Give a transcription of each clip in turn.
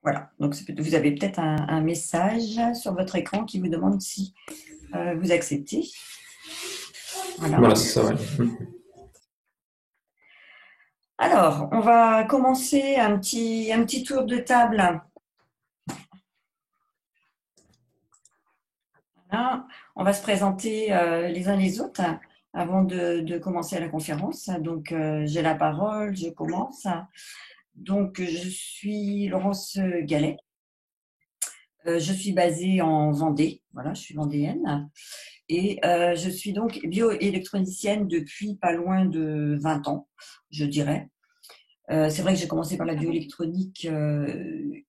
Voilà, donc vous avez peut-être un message sur votre écran qui vous demande si vous acceptez. Voilà, c'est ça, ouais. Alors, on va commencer un petit tour de table. Voilà. On va se présenter les uns les autres avant de commencer la conférence. Donc, j'ai la parole, je commence. Donc, je suis Laurence Gallet. Je suis basée en Vendée. Voilà, je suis vendéenne. Et je suis donc bioélectronicienne depuis pas loin de 20 ans, je dirais. C'est vrai que j'ai commencé par la bioélectronique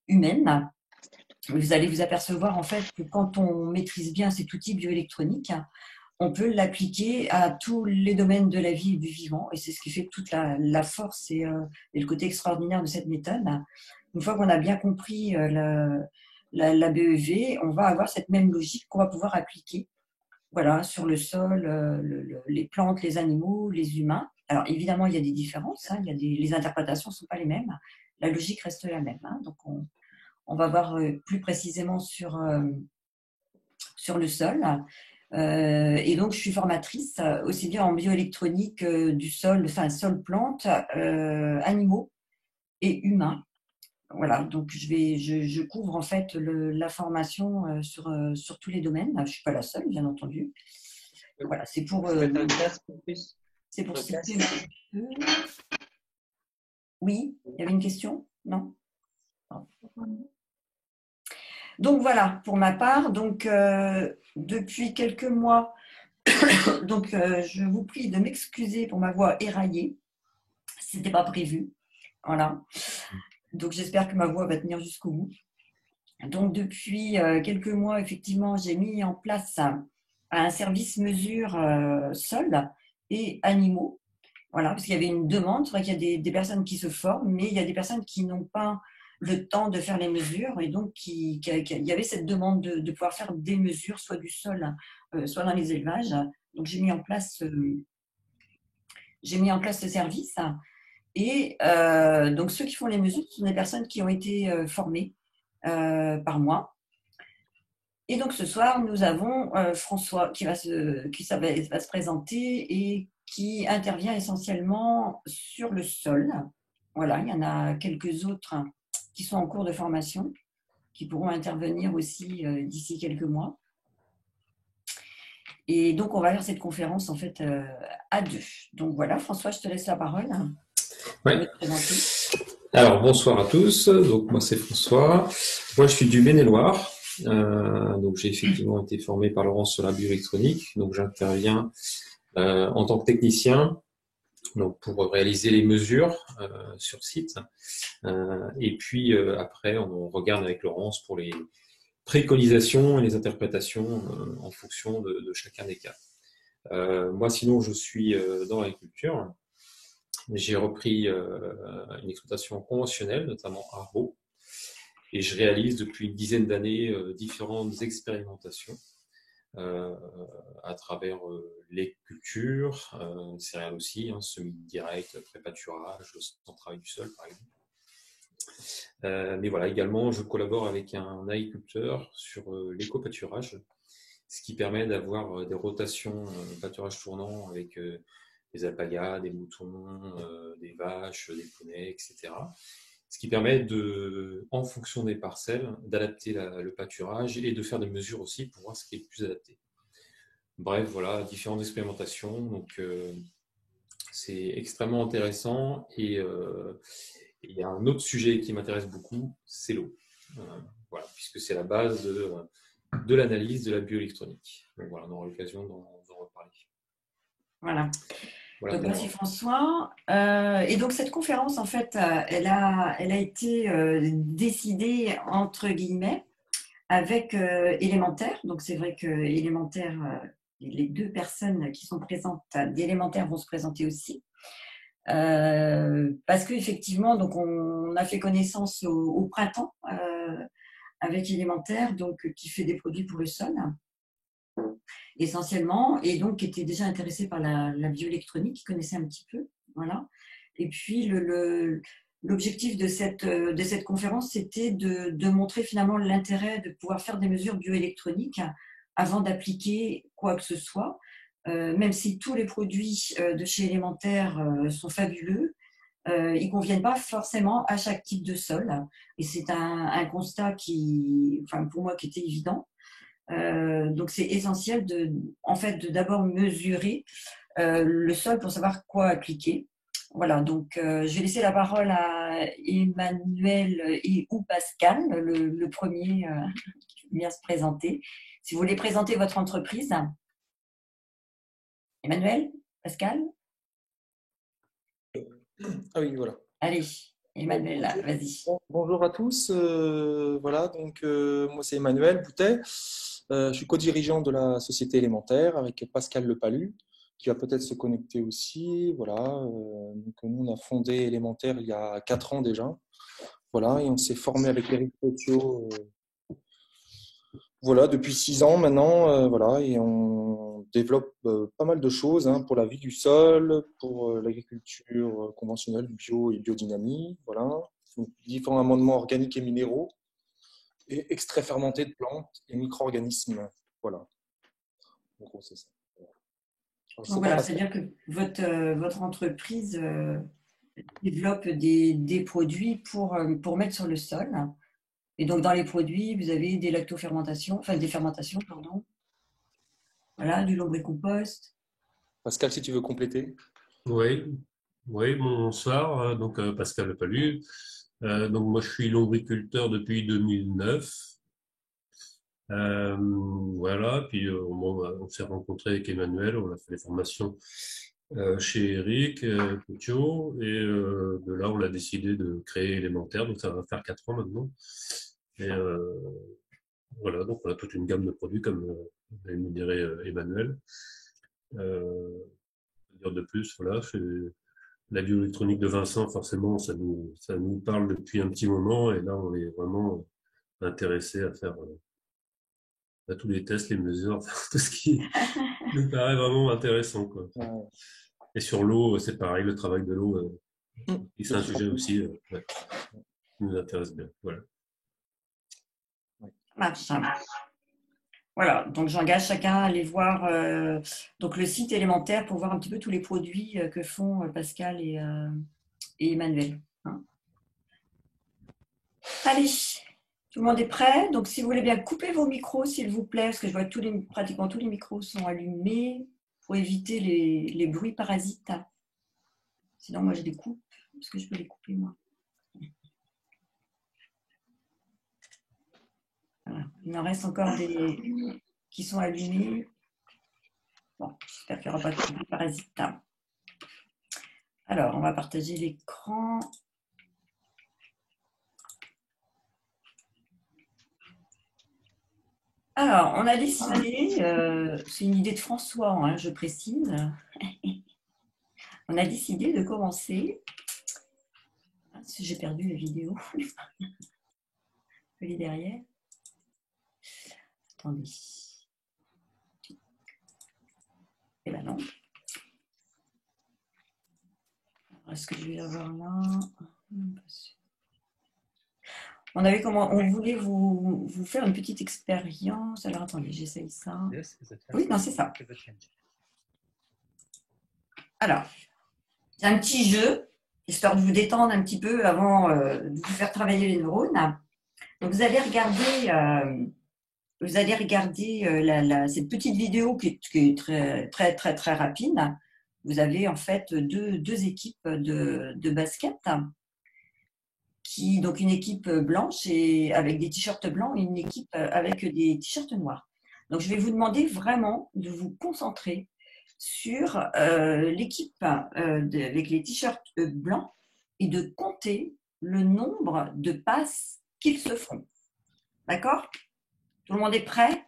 humaine. Vous allez vous apercevoir en fait que quand on maîtrise bien cet outil bioélectronique, on peut l'appliquer à tous les domaines de la vie et du vivant. Et c'est ce qui fait toute la force et le côté extraordinaire de cette méthode. Une fois qu'on a bien compris la BEV, on va avoir cette même logique qu'on va pouvoir appliquer, voilà, sur le sol, les plantes, les animaux, les humains. Alors évidemment, il y a des différences, hein, les interprétations ne sont pas les mêmes. La logique reste la même. Hein, donc on va voir plus précisément sur le sol. Et donc, je suis formatrice aussi bien en bioélectronique du sol, enfin sol-plante, animaux et humains. Voilà, donc je couvre en fait la formation sur tous les domaines. Je ne suis pas la seule, bien entendu. Voilà, c'est pour citer un peu. Oui, il y avait une question? Non? Donc voilà, pour ma part, donc depuis quelques mois, donc je vous prie de m'excuser pour ma voix éraillée. C'était pas prévu. Voilà. Donc j'espère que ma voix va tenir jusqu'au bout. Donc depuis quelques mois, effectivement, j'ai mis en place un service mesure sol et animaux. Voilà, parce qu'il y avait une demande. C'est vrai qu'il y a des personnes qui se forment, mais il y a des personnes qui n'ont pas le temps de faire les mesures. Et donc, il y avait cette demande de pouvoir faire des mesures, soit du sol, soit dans les élevages. Donc, j'ai mis en place ce service. Et donc, ceux qui font les mesures, ce sont des personnes qui ont été formées par moi. Et donc, ce soir, nous avons François qui va se présenter et qui intervient essentiellement sur le sol. Voilà, il y en a quelques autres qui sont en cours de formation, qui pourront intervenir aussi d'ici quelques mois. Et donc, on va faire cette conférence en fait à deux. Donc voilà, François, je te laisse la parole. Ouais. Alors, bonsoir à tous. Donc, moi, c'est François. Moi, je suis du Maine-et-Loire. Donc, j'ai effectivement été formé par Laurence sur la bioélectronique. Donc, j'interviens en tant que technicien, donc pour réaliser les mesures sur site. Et puis, après, on regarde avec Laurence pour les préconisations et les interprétations en fonction de chacun des cas. Moi, sinon, je suis dans l'agriculture. J'ai repris une exploitation conventionnelle, notamment Arbo, et je réalise depuis une dizaine d'années différentes expérimentations à travers les cultures, céréales aussi, hein, semi-direct, pré-pâturage, sans travail du sol par exemple. Mais voilà, également, je collabore avec un agriculteur sur l'éco-pâturage, ce qui permet d'avoir des rotations pâturage tournant avec des alpagas, des moutons, des vaches, des poneys, etc. Ce qui permet en fonction des parcelles, d'adapter le pâturage et de faire des mesures aussi pour voir ce qui est le plus adapté. Bref, voilà, différentes expérimentations. Donc, c'est extrêmement intéressant. Et il y a un autre sujet qui m'intéresse beaucoup, c'est l'eau. Voilà, puisque c'est la base de l'analyse de la bioélectronique. Donc voilà, on aura l'occasion d'en reparler. Voilà. Donc, merci François. Et donc cette conférence, en fait, elle a été décidée entre guillemets avec Élémentaire. Donc c'est vrai que Élémentaire, les deux personnes qui sont présentes d'Élémentaire vont se présenter aussi. Parce qu'effectivement, donc on a fait connaissance au printemps avec Élémentaire, donc qui fait des produits pour le sol essentiellement, et donc qui était déjà intéressé par la bioélectronique, qui connaissait un petit peu, voilà. Et puis l'objectif de cette conférence, c'était de montrer finalement l'intérêt de pouvoir faire des mesures bioélectroniques avant d'appliquer quoi que ce soit. Même si tous les produits de chez Élémentaire sont fabuleux, ils ne conviennent pas forcément à chaque type de sol. Et c'est un constat qui, enfin, pour moi, qui était évident. Donc, c'est essentiel en fait, de d'abord mesurer le sol pour savoir quoi appliquer. Voilà, donc je vais laisser la parole à Emmanuel et ou Pascal, le premier qui vient se présenter. Si vous voulez présenter votre entreprise. Emmanuel, Pascal. Ah oui, voilà. Allez, Emmanuel, là, vas-y. Bonjour à tous. Voilà, donc moi c'est Emmanuel Boutet. Je suis co-dirigeant de la société élémentaire avec Pascal Lepalu, qui va peut-être se connecter aussi. Voilà, donc nous on a fondé Élémentaire il y a 4 ans déjà. Voilà, et on s'est formé avec Eric Potio. Voilà, depuis 6 ans maintenant, voilà, et on développe pas mal de choses hein, pour la vie du sol, pour l'agriculture conventionnelle, bio et biodynamie, voilà, donc, différents amendements organiques et minéraux, et extraits fermentés de plantes et micro-organismes, voilà. En gros, c'est ça. Alors, Donc voilà, c'est-à-dire que votre entreprise développe des produits pour mettre sur le sol. Et donc dans les produits, vous avez des lactofermentations, enfin des fermentations, pardon. Voilà, du lombricompost. Pascal, si tu veux compléter. Oui, oui, bonsoir, donc Pascal Le Palu. Donc moi je suis lombriculteur depuis 2009. Voilà, puis on s'est rencontré avec Emmanuel, on a fait les formations chez Eric Potio, et de là on a décidé de créer Élémentaire, donc ça va faire 4 ans maintenant. Et voilà, donc on a toute une gamme de produits comme me dirait Emmanuel. Dire de plus, voilà, c'est la bioélectronique de Vincent, forcément, ça nous parle depuis un petit moment, et là, on est vraiment intéressé à faire à tous les tests, les mesures, tout ce qui nous paraît vraiment intéressant, quoi. Ouais. Et sur l'eau, c'est pareil, le travail de l'eau, c'est un sujet aussi ouais, qui nous intéresse bien. Voilà. Marche. Voilà, donc j'engage chacun à aller voir donc le site élémentaire pour voir un petit peu tous les produits que font Pascal et Emmanuel. Hein. Allez, tout le monde est prêt. Donc si vous voulez bien couper vos micros, s'il vous plaît, parce que je vois que pratiquement tous les micros sont allumés pour éviter les bruits parasites. Sinon, moi, je les coupe. Est-ce que je peux les couper, moi? Voilà. Il en reste encore des qui sont allumés. Bon, j'espère qu'il n'y aura pas de bruit parasite. Alors, on va partager l'écran. Alors, on a décidé, c'est une idée de François, hein, je précise, on a décidé de commencer. J'ai perdu la vidéo. Elle est derrière. Attendez. Et là, non. Est-ce que je vais avoir là? On voulait vous faire une petite expérience. Alors attendez, j'essaye ça. Oui, non, c'est ça. Alors, c'est un petit jeu, histoire de vous détendre un petit peu avant de vous faire travailler les neurones. Donc, vous allez regarder cette petite vidéo qui est très, très, très, très rapide. Vous avez en fait deux équipes de basket. Donc une équipe blanche et avec des t-shirts blancs et une équipe avec des t-shirts noirs. Donc je vais vous demander vraiment de vous concentrer sur l'équipe avec les t-shirts blancs et de compter le nombre de passes qu'ils se feront. D'accord? Tout le monde est prêt?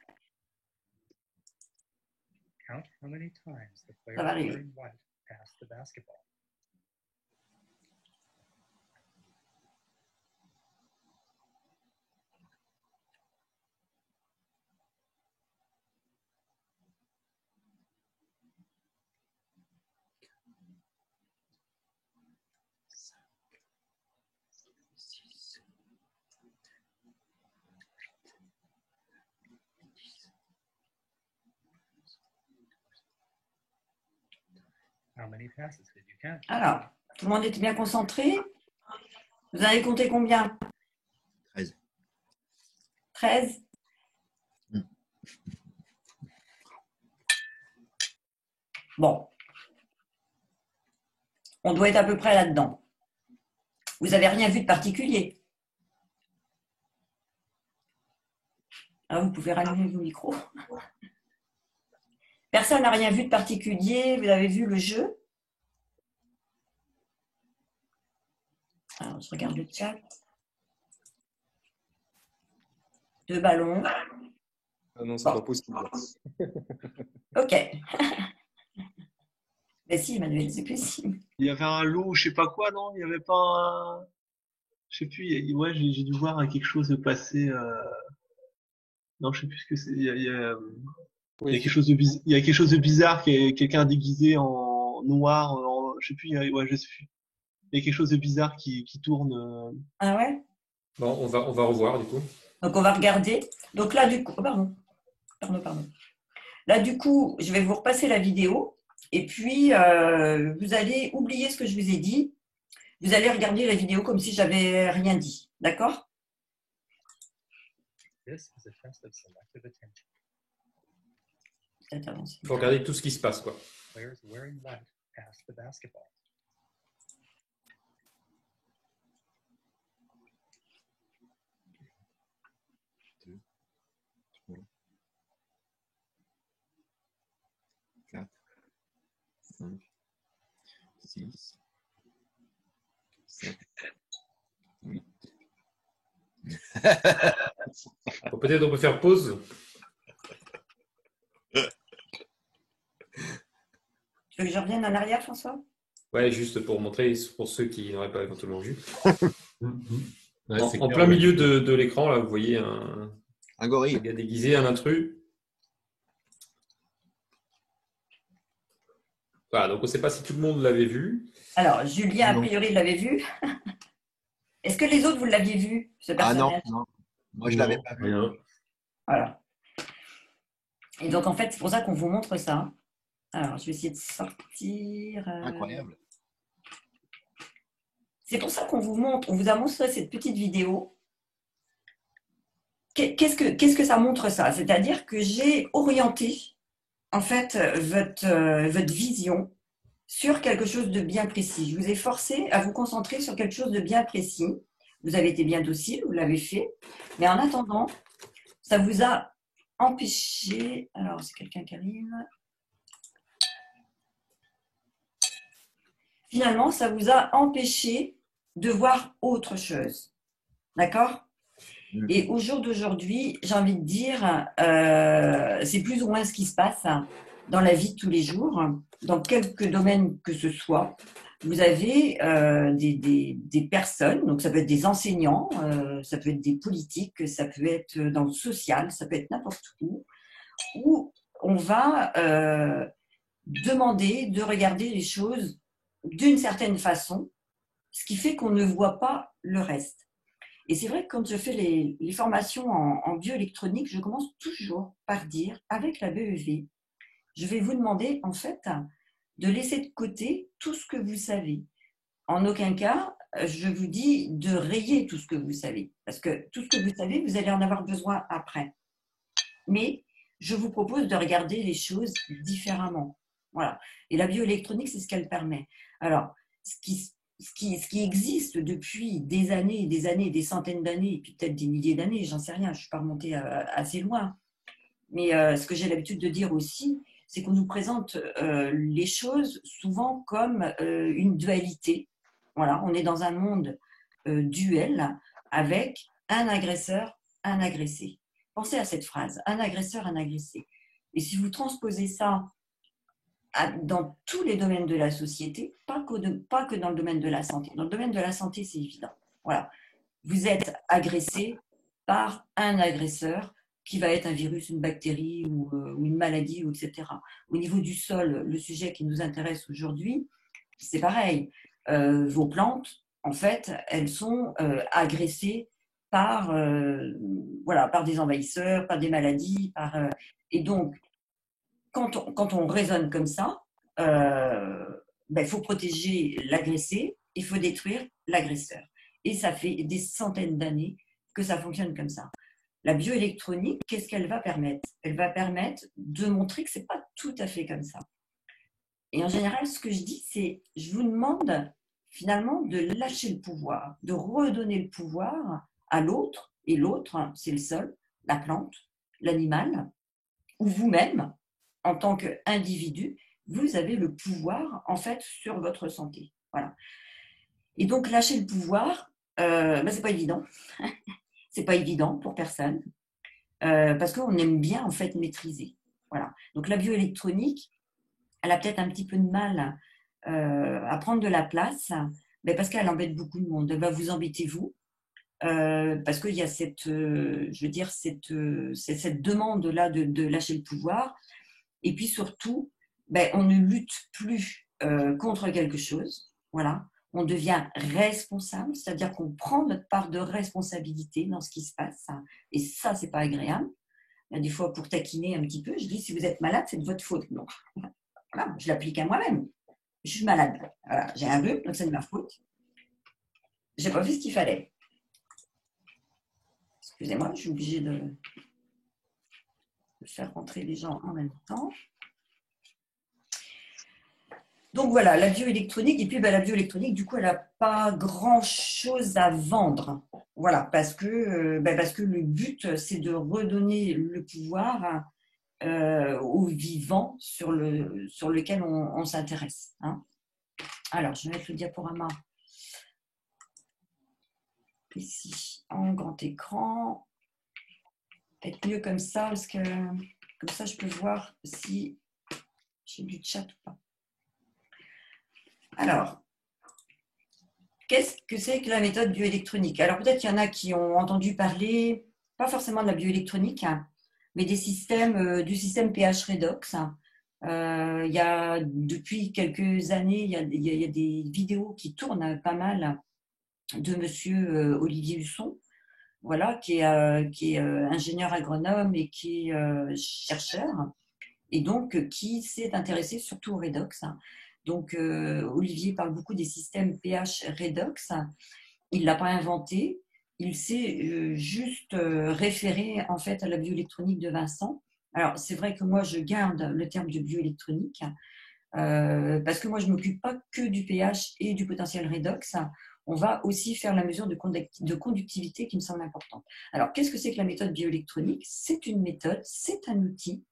Ça va arriver. Alors, tout le monde était bien concentré? Vous avez compté combien? 13. 13? Bon. On doit être à peu près là-dedans. Vous n'avez rien vu de particulier? Ah, vous pouvez rallumer vos micros. Personne n'a rien vu de particulier. Vous avez vu le jeu? Alors, je regarde le chat. 2 ballons. Ah non, c'est pas possible. Ok. Mais si, Emmanuel, c'est possible. Il y avait un lot, je sais pas quoi, non? Il y avait pas un... Je sais plus, ouais, j'ai dû voir quelque chose de passer. Non, je sais plus ce que c'est. Il y a quelque chose de bizarre. Il y a quelque chose de bizarre qui est quelqu'un déguisé en noir. Je sais plus. Ouais, je sais plus. Il y a quelque chose de bizarre qui tourne. Ah ouais? Bon, on va revoir du coup. Donc, on va regarder. Donc là, du coup... Pardon. Là, du coup, je vais vous repasser la vidéo. Et puis, vous allez oublier ce que je vous ai dit. Vous allez regarder la vidéo comme si j'avais rien dit. D'accord? Il faut regarder tout ce qui se passe, quoi. Bon, peut-être on peut faire pause. Tu veux que je revienne en arrière, François? Ouais, juste pour montrer, pour ceux qui n'auraient pas éventuellement vu. Ouais, En clair, plein ouais. milieu de l'écran, là, vous voyez un gorille. gars déguisé, un intrus. Voilà, donc on ne sait pas si tout le monde l'avait vu. Alors, Julien, Non. a priori, l'avait vu. Est-ce que les autres, vous l'aviez vu, ce Ah non, personnage? non. Moi, je l'avais pas vu. Rien. Voilà. Et donc, en fait, c'est pour ça qu'on vous montre ça. Alors, je vais essayer de sortir. Incroyable. C'est pour ça qu'on vous montre, on vous a montré cette petite vidéo. Qu'est-ce que ça montre ça? C'est-à-dire que j'ai orienté, en fait, votre vision sur quelque chose de bien précis. Je vous ai forcé à vous concentrer sur quelque chose de bien précis. Vous avez été bien docile, vous l'avez fait. Mais en attendant, ça vous a empêché... Alors, c'est quelqu'un qui arrive. Finalement, ça vous a empêché de voir autre chose. D'accord? Et au jour d'aujourd'hui, j'ai envie de dire, c'est plus ou moins ce qui se passe dans la vie de tous les jours, dans quelque domaine que ce soit. Vous avez des personnes, donc ça peut être des enseignants, ça peut être des politiques, ça peut être dans le social, ça peut être n'importe où on va demander de regarder les choses d'une certaine façon, ce qui fait qu'on ne voit pas le reste. Et c'est vrai que quand je fais les formations en bioélectronique, je commence toujours par dire, avec la BEV, je vais vous demander en fait de laisser de côté tout ce que vous savez. En aucun cas, je vous dis de rayer tout ce que vous savez, parce que tout ce que vous savez, vous allez en avoir besoin après. Mais je vous propose de regarder les choses différemment. Voilà. Et la bioélectronique, c'est ce qu'elle permet. Alors, ce qui existe depuis des années, des centaines d'années, et puis peut-être des milliers d'années, j'en sais rien, je ne suis pas remontée assez loin. Mais ce que j'ai l'habitude de dire aussi, c'est qu'on nous présente les choses souvent comme une dualité. Voilà, on est dans un monde duel avec un agresseur, un agressé. Pensez à cette phrase, un agresseur, un agressé. Et si vous transposez ça dans tous les domaines de la société, pas que dans le domaine de la santé. Dans le domaine de la santé, c'est évident. Voilà. Vous êtes agressé par un agresseur qui va être un virus, une bactérie ou une maladie, etc. Au niveau du sol, le sujet qui nous intéresse aujourd'hui, c'est pareil. Vos plantes, en fait, elles sont agressées par des envahisseurs, par des maladies. Et donc, quand on raisonne comme ça, ben, faut protéger l'agressé, il faut détruire l'agresseur. Et ça fait des centaines d'années que ça fonctionne comme ça. La bioélectronique, qu'est-ce qu'elle va permettre? Elle va permettre de montrer que ce n'est pas tout à fait comme ça. Et en général, ce que je dis, c'est, je vous demande finalement de lâcher le pouvoir, de redonner le pouvoir à l'autre, et l'autre, c'est le sol, la plante, l'animal, ou vous-même, en tant qu'individu, vous avez le pouvoir, en fait, sur votre santé. Voilà. Et donc, lâcher le pouvoir, ben, c'est pas évident. C'est pas évident pour personne, parce qu'on aime bien, en fait, maîtriser. Voilà. Donc, la bioélectronique, elle a peut-être un petit peu de mal à prendre de la place, mais parce qu'elle embête beaucoup de monde. Elle va vous embêter, vous, parce qu'il y a cette, je veux dire, cette demande-là de lâcher le pouvoir. Et puis surtout, ben, on ne lutte plus contre quelque chose. Voilà. On devient responsable, c'est-à-dire qu'on prend notre part de responsabilité dans ce qui se passe. Et ça, c'est pas agréable. Des fois, pour taquiner un petit peu, je dis, si vous êtes malade, c'est de votre faute. Non. Voilà, je l'applique à moi-même. Je suis malade. Voilà, j'ai un rhume, donc c'est de ma faute. J'ai pas fait ce qu'il fallait. Excusez-moi, je suis obligée de faire rentrer les gens en même temps. Donc voilà, la bioélectronique. Et puis ben, la bioélectronique, du coup, elle n'a pas grand-chose à vendre. Voilà, parce que le but, c'est de redonner le pouvoir au vivant sur lequel on s'intéresse. Hein. Alors, je vais mettre le diaporama ici en grand écran. Peut-être mieux comme ça, parce que comme ça, je peux voir si j'ai du chat ou pas. Alors, qu'est-ce que c'est que la méthode bioélectronique? Alors, peut-être qu'il y en a qui ont entendu parler, pas forcément de la bioélectronique, hein, mais du système pH redox. Il y a, depuis quelques années, il y a des vidéos qui tournent pas mal de monsieur Olivier Husson, voilà, qui est ingénieur agronome et qui est chercheur, et donc qui s'est intéressé surtout au redox. Donc, Olivier parle beaucoup des systèmes pH redox. Il ne l'a pas inventé. Il s'est juste référé en fait à la bioélectronique de Vincent. Alors, c'est vrai que moi, je garde le terme de bioélectronique parce que moi, je ne m'occupe pas que du pH et du potentiel redox. On va aussi faire la mesure de conductivité qui me semble importante. Alors, qu'est-ce que c'est que la méthode bioélectronique? C'est une méthode, c'est un outil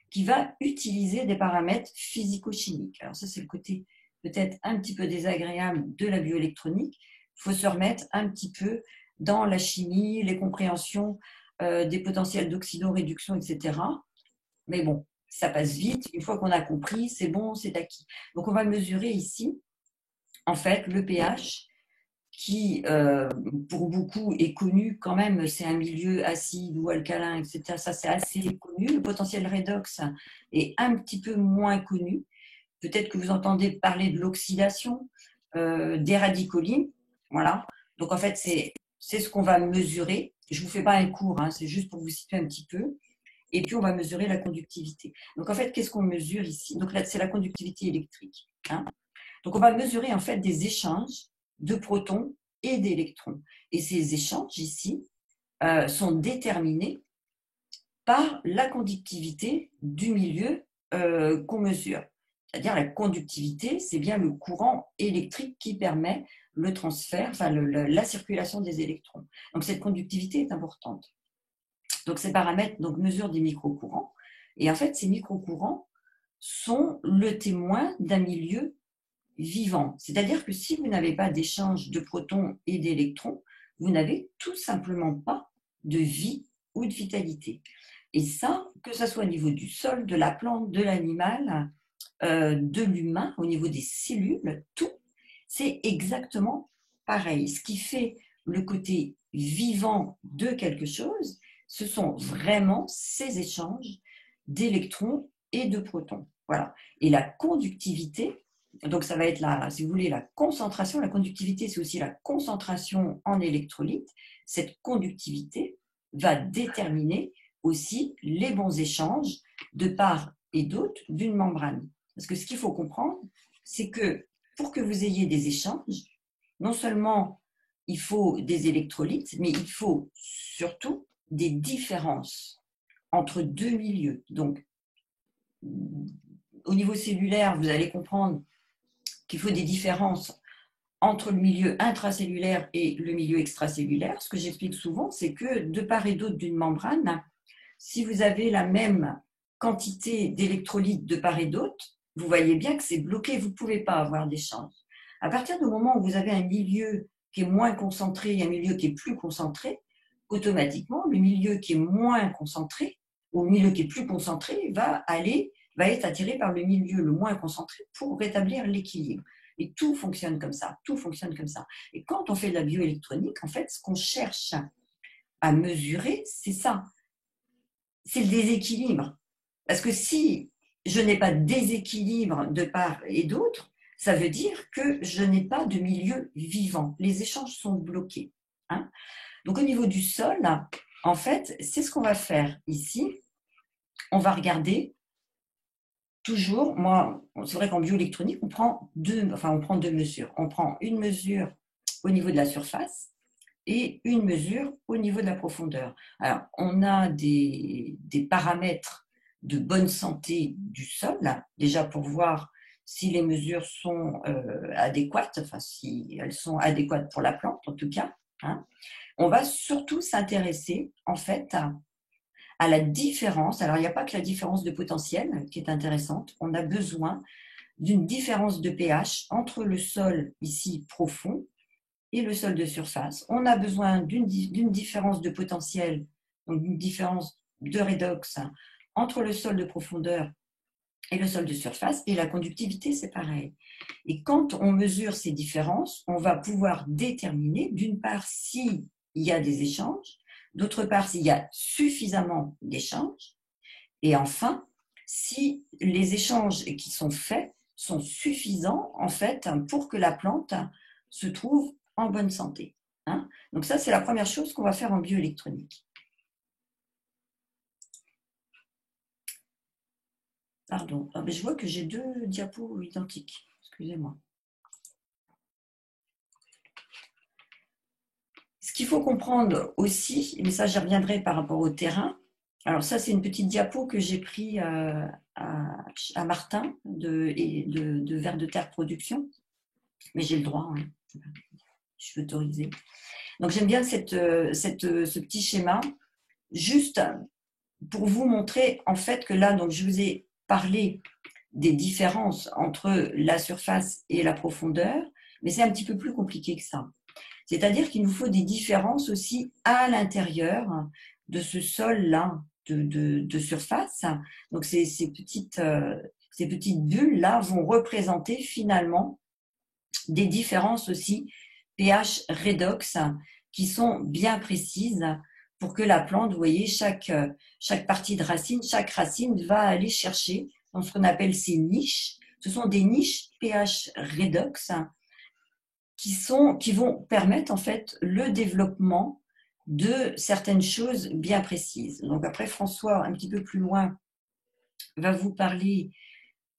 qui va utiliser des paramètres physico-chimiques. Alors ça, c'est le côté peut-être un petit peu désagréable de la bioélectronique. Il faut se remettre un petit peu dans la chimie, les compréhensions des potentiels d'oxydoréduction, etc. Mais bon, ça passe vite. Une fois qu'on a compris, c'est bon, c'est acquis. Donc, on va mesurer ici, en fait, le pH qui, pour beaucoup, est connu quand même, c'est un milieu acide ou alcalin, etc. Ça, c'est assez connu. Le potentiel redox est un petit peu moins connu. Peut-être que vous entendez parler de l'oxydation, des radicaux libres. Voilà. Donc, en fait, c'est ce qu'on va mesurer. Je ne vous fais pas un cours, hein, c'est juste pour vous situer un petit peu. Et puis, on va mesurer la conductivité. Donc, en fait, qu'est-ce qu'on mesure ici? Donc, là, c'est la conductivité électrique. Hein. Donc, on va mesurer, en fait, des échanges de protons et d'électrons. Et ces échanges ici sont déterminés par la conductivité du milieu qu'on mesure. C'est-à-dire la conductivité, c'est bien le courant électrique qui permet le transfert, enfin la circulation des électrons. Donc cette conductivité est importante. Donc ces paramètres mesurent des microcourants. Et en fait, ces microcourants sont le témoin d'un milieu vivant. C'est-à-dire que si vous n'avez pas d'échange de protons et d'électrons, vous n'avez tout simplement pas de vie ou de vitalité. Et ça, que ce soit au niveau du sol, de la plante, de l'animal, de l'humain, au niveau des cellules, tout, c'est exactement pareil. Ce qui fait le côté vivant de quelque chose, ce sont vraiment ces échanges d'électrons et de protons. Voilà. Et la conductivité, donc ça va être si vous voulez, la concentration. La conductivité, c'est aussi la concentration en électrolytes. Cette conductivité va déterminer aussi les bons échanges de part et d'autre d'une membrane. Parce que ce qu'il faut comprendre, c'est que pour que vous ayez des échanges, non seulement il faut des électrolytes, mais il faut surtout des différences entre deux milieux. Donc, au niveau cellulaire, vous allez comprendre qu'il faut des différences entre le milieu intracellulaire et le milieu extracellulaire. Ce que j'explique souvent, c'est que de part et d'autre d'une membrane, si vous avez la même quantité d'électrolytes de part et d'autre, vous voyez bien que c'est bloqué, vous ne pouvez pas avoir d'échange. À partir du moment où vous avez un milieu qui est moins concentré et un milieu qui est plus concentré, automatiquement, le milieu qui est moins concentré ou le milieu qui est plus concentré va être attiré par le milieu le moins concentré pour rétablir l'équilibre. Et tout fonctionne comme ça, tout fonctionne comme ça. Et quand on fait de la bioélectronique, en fait, ce qu'on cherche à mesurer, c'est ça. C'est le déséquilibre. Parce que si je n'ai pas de déséquilibre de part et d'autre, ça veut dire que je n'ai pas de milieu vivant. Les échanges sont bloqués. Hein. Donc, au niveau du sol, en fait, c'est ce qu'on va faire ici. On va regarder toujours, moi, c'est vrai qu'en bioélectronique, on prend deux mesures. On prend une mesure au niveau de la surface et une mesure au niveau de la profondeur. Alors, on a des paramètres de bonne santé du sol, déjà pour voir si les mesures sont adéquates, enfin si elles sont adéquates pour la plante en tout cas. Hein. On va surtout s'intéresser en fait à la différence. Alors, il n'y a pas que la différence de potentiel qui est intéressante. On a besoin d'une différence de pH entre le sol ici profond et le sol de surface. On a besoin d'une différence de potentiel, donc d'une différence de redox entre le sol de profondeur et le sol de surface. Et la conductivité, c'est pareil. Et quand on mesure ces différences, on va pouvoir déterminer, d'une part, s'il y a des échanges, d'autre part, s'il y a suffisamment d'échanges, et enfin, si les échanges qui sont faits sont suffisants, en fait, pour que la plante se trouve en bonne santé. Hein. Donc ça, c'est la première chose qu'on va faire en bioélectronique. Pardon, je vois que j'ai deux diapos identiques. Excusez-moi. Ce qu'il faut comprendre aussi, mais ça j'y reviendrai par rapport au terrain. Alors ça, c'est une petite diapo que j'ai pris à Martin de Vers de Terre Production. Mais j'ai le droit, hein. Je suis autorisée. Donc j'aime bien ce petit schéma, juste pour vous montrer en fait que là, donc, je vous ai parlé des différences entre la surface et la profondeur, mais c'est un petit peu plus compliqué que ça. C'est-à-dire qu'il nous faut des différences aussi à l'intérieur de ce sol-là de surface. Donc ces petites bulles-là vont représenter finalement des différences aussi pH redox qui sont bien précises pour que la plante, vous voyez, chaque partie de racine, chaque racine va aller chercher dans ce qu'on appelle ces niches. Ce sont des niches pH redox qui vont permettre en fait le développement de certaines choses bien précises. Donc après, François, un petit peu plus loin, va vous parler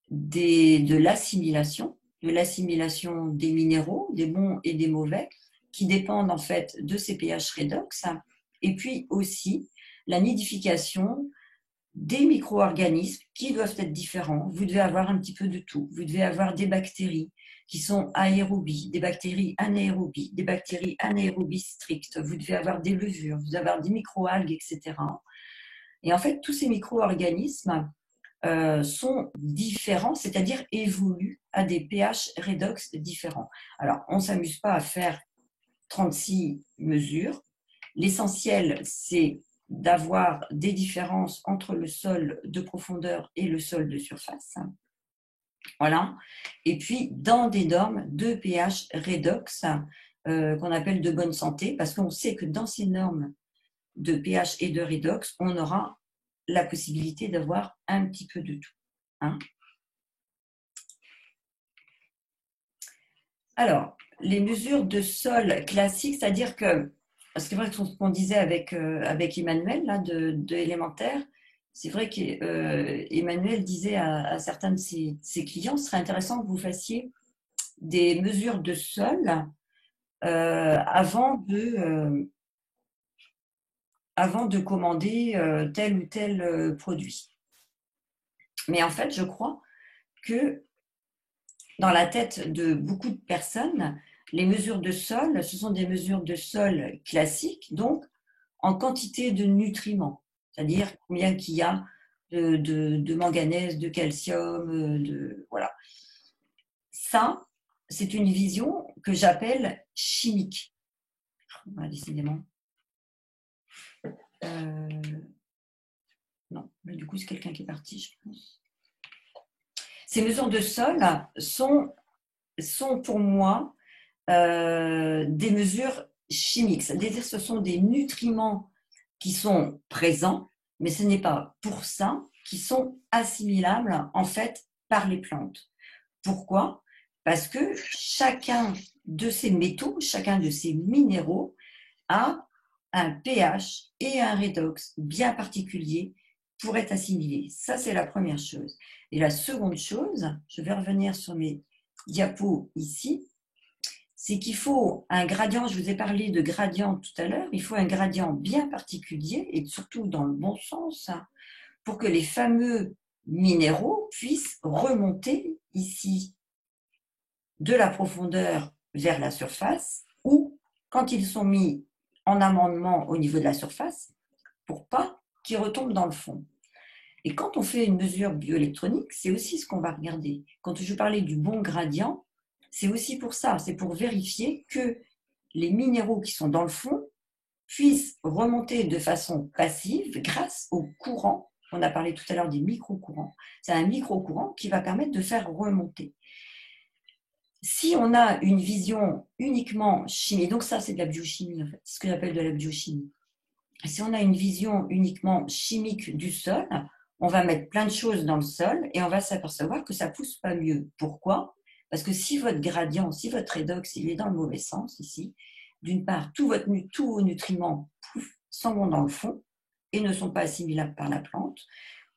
de l'assimilation des minéraux, des bons et des mauvais, qui dépendent en fait de ces pH redox, et puis aussi la nidification des micro-organismes qui doivent être différents. Vous devez avoir un petit peu de tout. Vous devez avoir des bactéries qui sont aérobies, des bactéries anaérobies, des bactéries anaérobies strictes. Vous devez avoir des levures, vous devez avoir des micro-algues, etc. Et en fait, tous ces micro-organismes sont différents, c'est-à-dire évoluent à des pH redox différents. Alors, on ne s'amuse pas à faire 36 mesures. L'essentiel, c'est d'avoir des différences entre le sol de profondeur et le sol de surface. Voilà. Et puis, dans des normes de pH redox qu'on appelle de bonne santé, parce qu'on sait que dans ces normes de pH et de redox, on aura la possibilité d'avoir un petit peu de tout. Hein. Alors, les mesures de sol classiques, c'est-à-dire que, c'est vrai que ce qu'on disait avec Emmanuel là, de élémentaire, c'est vrai qu'Emmanuel disait à certains de ses clients, ce serait intéressant que vous fassiez des mesures de sol avant de commander tel ou tel produit. Mais en fait, je crois que dans la tête de beaucoup de personnes, les mesures de sol, ce sont des mesures de sol classiques, donc en quantité de nutriments, c'est-à-dire combien qu'il y a de manganèse, de calcium, voilà. Ça, c'est une vision que j'appelle chimique. Voilà, décidément. Non, mais du coup, c'est quelqu'un qui est parti, je pense. Ces mesures de sol sont pour moi des mesures chimiques. C'est-à-dire que ce sont des nutriments qui sont présents, mais ce n'est pas pour ça qu'ils sont assimilables en fait par les plantes. Pourquoi? Parce que chacun de ces métaux, chacun de ces minéraux a un pH et un redox bien particuliers pour être assimilés. Ça, c'est la première chose. Et la seconde chose, je vais revenir sur mes diapos ici, c'est qu'il faut un gradient, je vous ai parlé de gradient tout à l'heure, il faut un gradient bien particulier et surtout dans le bon sens pour que les fameux minéraux puissent remonter ici de la profondeur vers la surface ou quand ils sont mis en amendement au niveau de la surface pour pas qu'ils retombent dans le fond. Et quand on fait une mesure bioélectronique, c'est aussi ce qu'on va regarder. Quand je parlais du bon gradient, c'est aussi pour ça, c'est pour vérifier que les minéraux qui sont dans le fond puissent remonter de façon passive grâce au courant. On a parlé tout à l'heure des micro-courants. C'est un micro-courant qui va permettre de faire remonter. Si on a une vision uniquement chimique, donc ça c'est de la biochimie en fait, c'est ce que j'appelle de la biochimie. Si on a une vision uniquement chimique du sol, on va mettre plein de choses dans le sol et on va s'apercevoir que ça pousse pas mieux. Pourquoi? Parce que si votre gradient, si votre redox, il est dans le mauvais sens ici, d'une part, tous vos nutriments s'en vont dans le fond et ne sont pas assimilables par la plante.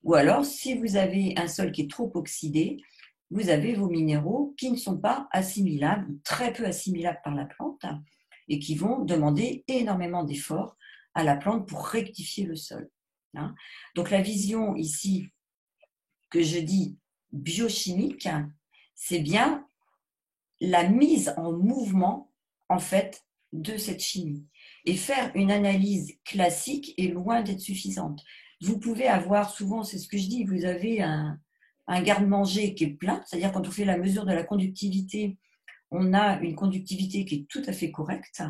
Ou alors, si vous avez un sol qui est trop oxydé, vous avez vos minéraux qui ne sont pas assimilables, très peu assimilables par la plante, et qui vont demander énormément d'efforts à la plante pour rectifier le sol. Donc la vision ici que je dis biochimique, c'est bien la mise en mouvement en fait de cette chimie. Et faire une analyse classique est loin d'être suffisante. Vous pouvez avoir souvent, c'est ce que je dis, vous avez un garde-manger qui est plein, c'est-à-dire quand on fait la mesure de la conductivité, on a une conductivité qui est tout à fait correcte,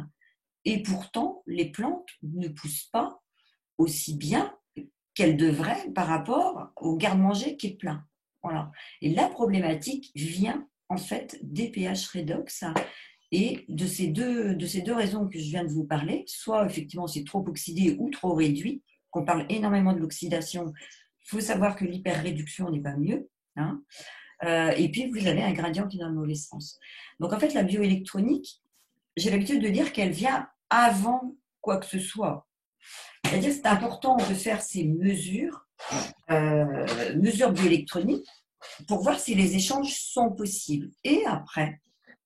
et pourtant les plantes ne poussent pas aussi bien qu'elles devraient par rapport au garde-manger qui est plein. Voilà. Et la problématique vient en fait des pH redox et de ces deux raisons que je viens de vous parler, soit effectivement c'est trop oxydé ou trop réduit, qu'on parle énormément de l'oxydation. Il faut savoir que l'hyperréduction n'est pas mieux. Et puis, vous avez un gradient qui est dans le mauvais sens. Donc, en fait, la bioélectronique, j'ai l'habitude de dire qu'elle vient avant quoi que ce soit. C'est-à-dire que c'est important de faire ces mesures bioélectroniques, pour voir si les échanges sont possibles. Et après,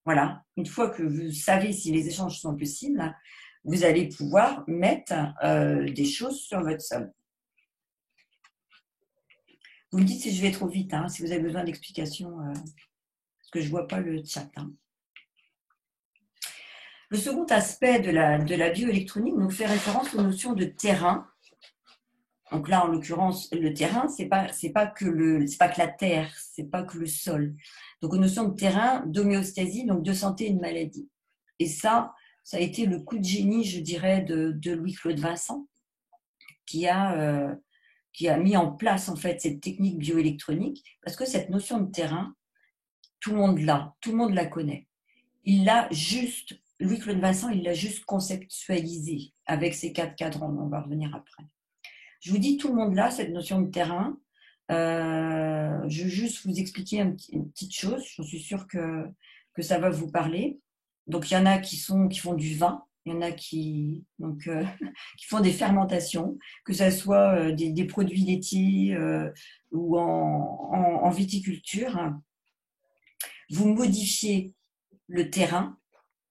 voilà, une fois que vous savez si les échanges sont possibles, vous allez pouvoir mettre des choses sur votre sol. Vous me dites si je vais trop vite, si vous avez besoin d'explications, parce que je ne vois pas le chat. Le second aspect de la bioélectronique donc, fait référence aux notions de terrain. Donc là, en l'occurrence, le terrain, c'est pas que la terre, c'est pas que le sol. Donc aux notions de terrain, d'homéostasie, donc de santé et de maladie. Et ça a été le coup de génie, je dirais, de Louis-Claude Vincent, qui a mis en place en fait cette technique bioélectronique, parce que cette notion de terrain, tout le monde la connaît. Louis-Claude Vincent, il l'a juste conceptualisé avec ses 4 cadrans, on va revenir après. Je vous dis, tout le monde l'a, cette notion de terrain. Je vais juste vous expliquer une petite chose, je suis sûre que ça va vous parler. Donc, il y en a qui font du vin, Il y en a qui font des fermentations, que ce soit des produits laitiers ou en viticulture. Vous modifiez le terrain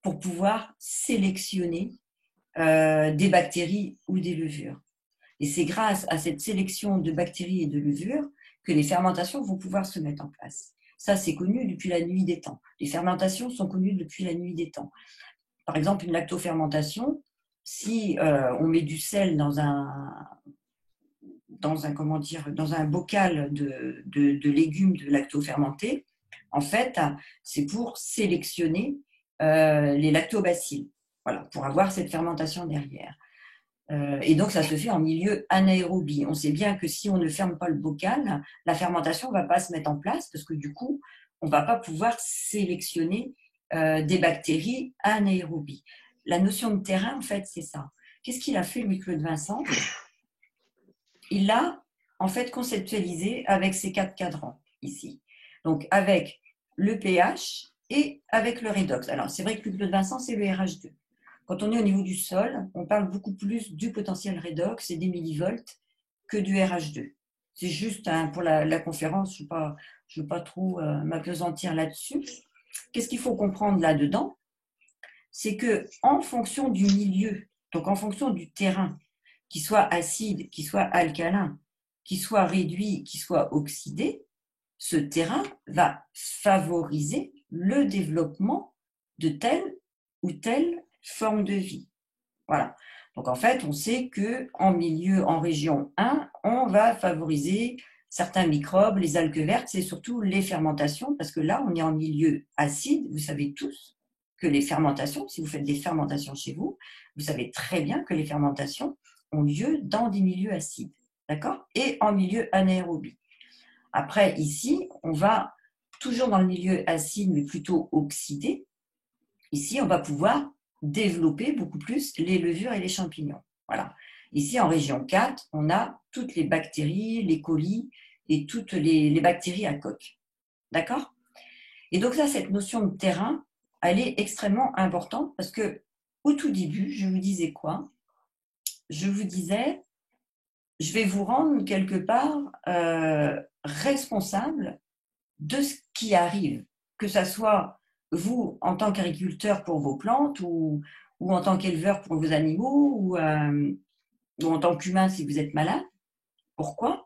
pour pouvoir sélectionner des bactéries ou des levures. Et c'est grâce à cette sélection de bactéries et de levures que les fermentations vont pouvoir se mettre en place. Ça, c'est connu depuis la nuit des temps. Les fermentations sont connues depuis la nuit des temps. Par exemple, une lactofermentation, si on met du sel dans un bocal de légumes de lactofermentés, en fait, c'est pour sélectionner les lactobacilles, voilà, pour avoir cette fermentation derrière. Et donc, ça se fait en milieu anaérobie. On sait bien que si on ne ferme pas le bocal, la fermentation ne va pas se mettre en place parce que du coup, on ne va pas pouvoir sélectionner des bactéries anaérobie. La notion de terrain, en fait, c'est ça. Qu'est-ce qu'il a fait, Louis-Claude Vincent? Il l'a, en fait, conceptualisé avec ces 4 cadrans, ici. Donc, avec le pH et avec le redox. Alors, c'est vrai que Louis-Claude Vincent, c'est le RH2. Quand on est au niveau du sol, on parle beaucoup plus du potentiel redox et des millivolts que du RH2. C'est juste pour la conférence, je ne veux pas trop m'appesantir là-dessus. Qu'est-ce qu'il faut comprendre là-dedans? C'est que en fonction du milieu, donc en fonction du terrain, qu'il soit acide, qu'il soit alcalin, qu'il soit réduit, qu'il soit oxydé, ce terrain va favoriser le développement de telle ou telle forme de vie. Voilà. Donc en fait, on sait en région 1, on va favoriser certains microbes, les algues vertes, c'est surtout les fermentations, parce que là, on est en milieu acide. Vous savez tous que les fermentations, si vous faites des fermentations chez vous, vous savez très bien que les fermentations ont lieu dans des milieux acides, d'accord? Et en milieu anaérobie. Après, ici, on va toujours dans le milieu acide, mais plutôt oxydé. Ici, on va pouvoir développer beaucoup plus les levures et les champignons. Voilà. Ici, en région 4, on a toutes les bactéries, les colis et toutes les bactéries à coque. D'accord? Et donc là, cette notion de terrain, elle est extrêmement importante parce que au tout début, je vous disais quoi? Je vous disais, je vais vous rendre quelque part responsable de ce qui arrive, que ça soit vous en tant qu'agriculteur pour vos plantes ou en tant qu'éleveur pour vos animaux ou en tant qu'humain si vous êtes malade. Pourquoi?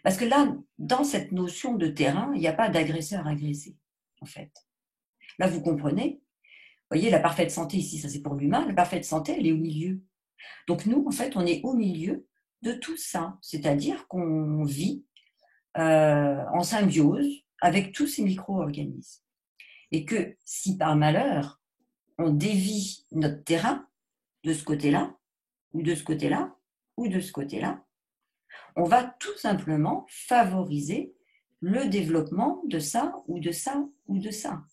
Parce que là, dans cette notion de terrain, il n'y a pas d'agresseur agressé, en fait. Là, vous comprenez? Vous voyez, la parfaite santé ici, ça c'est pour l'humain. La parfaite santé, elle est au milieu. Donc nous, en fait, on est au milieu de tout ça. C'est-à-dire qu'on vit en symbiose avec tous ces micro-organismes. Et que si par malheur, on dévie notre terrain de ce côté-là, ou de ce côté-là, ou de ce côté-là, on va tout simplement favoriser le développement de ça, ou de ça, ou de ça.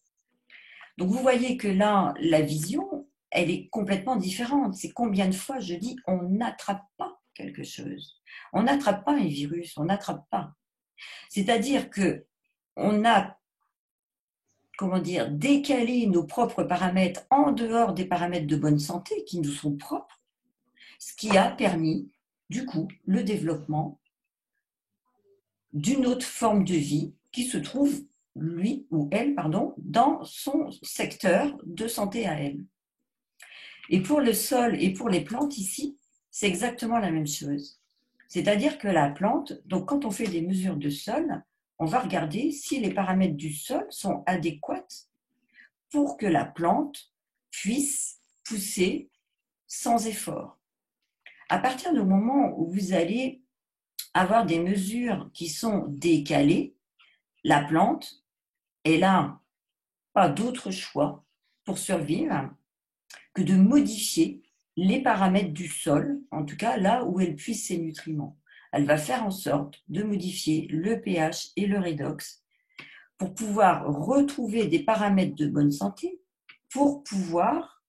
Donc vous voyez que là, la vision, elle est complètement différente. C'est combien de fois je dis on n'attrape pas quelque chose. On n'attrape pas un virus, on n'attrape pas. C'est-à-dire que on a, décalé nos propres paramètres en dehors des paramètres de bonne santé qui nous sont propres, ce qui a permis, du coup, le développement d'une autre forme de vie qui se trouve, lui ou elle, dans son secteur de santé à elle. Et pour le sol et pour les plantes ici, c'est exactement la même chose. C'est-à-dire que la plante, donc quand on fait des mesures de sol, on va regarder si les paramètres du sol sont adéquats pour que la plante puisse pousser sans effort. À partir du moment où vous allez avoir des mesures qui sont décalées, la plante, elle n'a pas d'autre choix pour survivre que de modifier les paramètres du sol, en tout cas là où elle puise ses nutriments. Elle va faire en sorte de modifier le pH et le redox pour pouvoir retrouver des paramètres de bonne santé pour pouvoir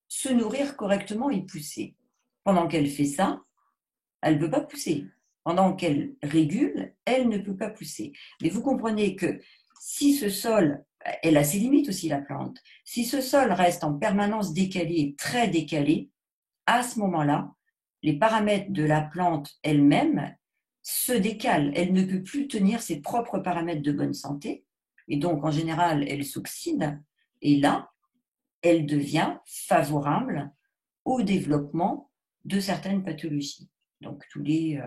se nourrir correctement et pousser. Pendant qu'elle fait ça, elle ne peut pas pousser. Pendant qu'elle régule, elle ne peut pas pousser. Mais vous comprenez que si ce sol elle a ses limites aussi, la plante. Si ce sol reste en permanence décalé, très décalé, à ce moment-là, les paramètres de la plante elle-même se décalent. Elle ne peut plus tenir ses propres paramètres de bonne santé. Et donc, en général, elle s'oxyde. Et là, elle devient favorable au développement de certaines pathologies. Donc, tous les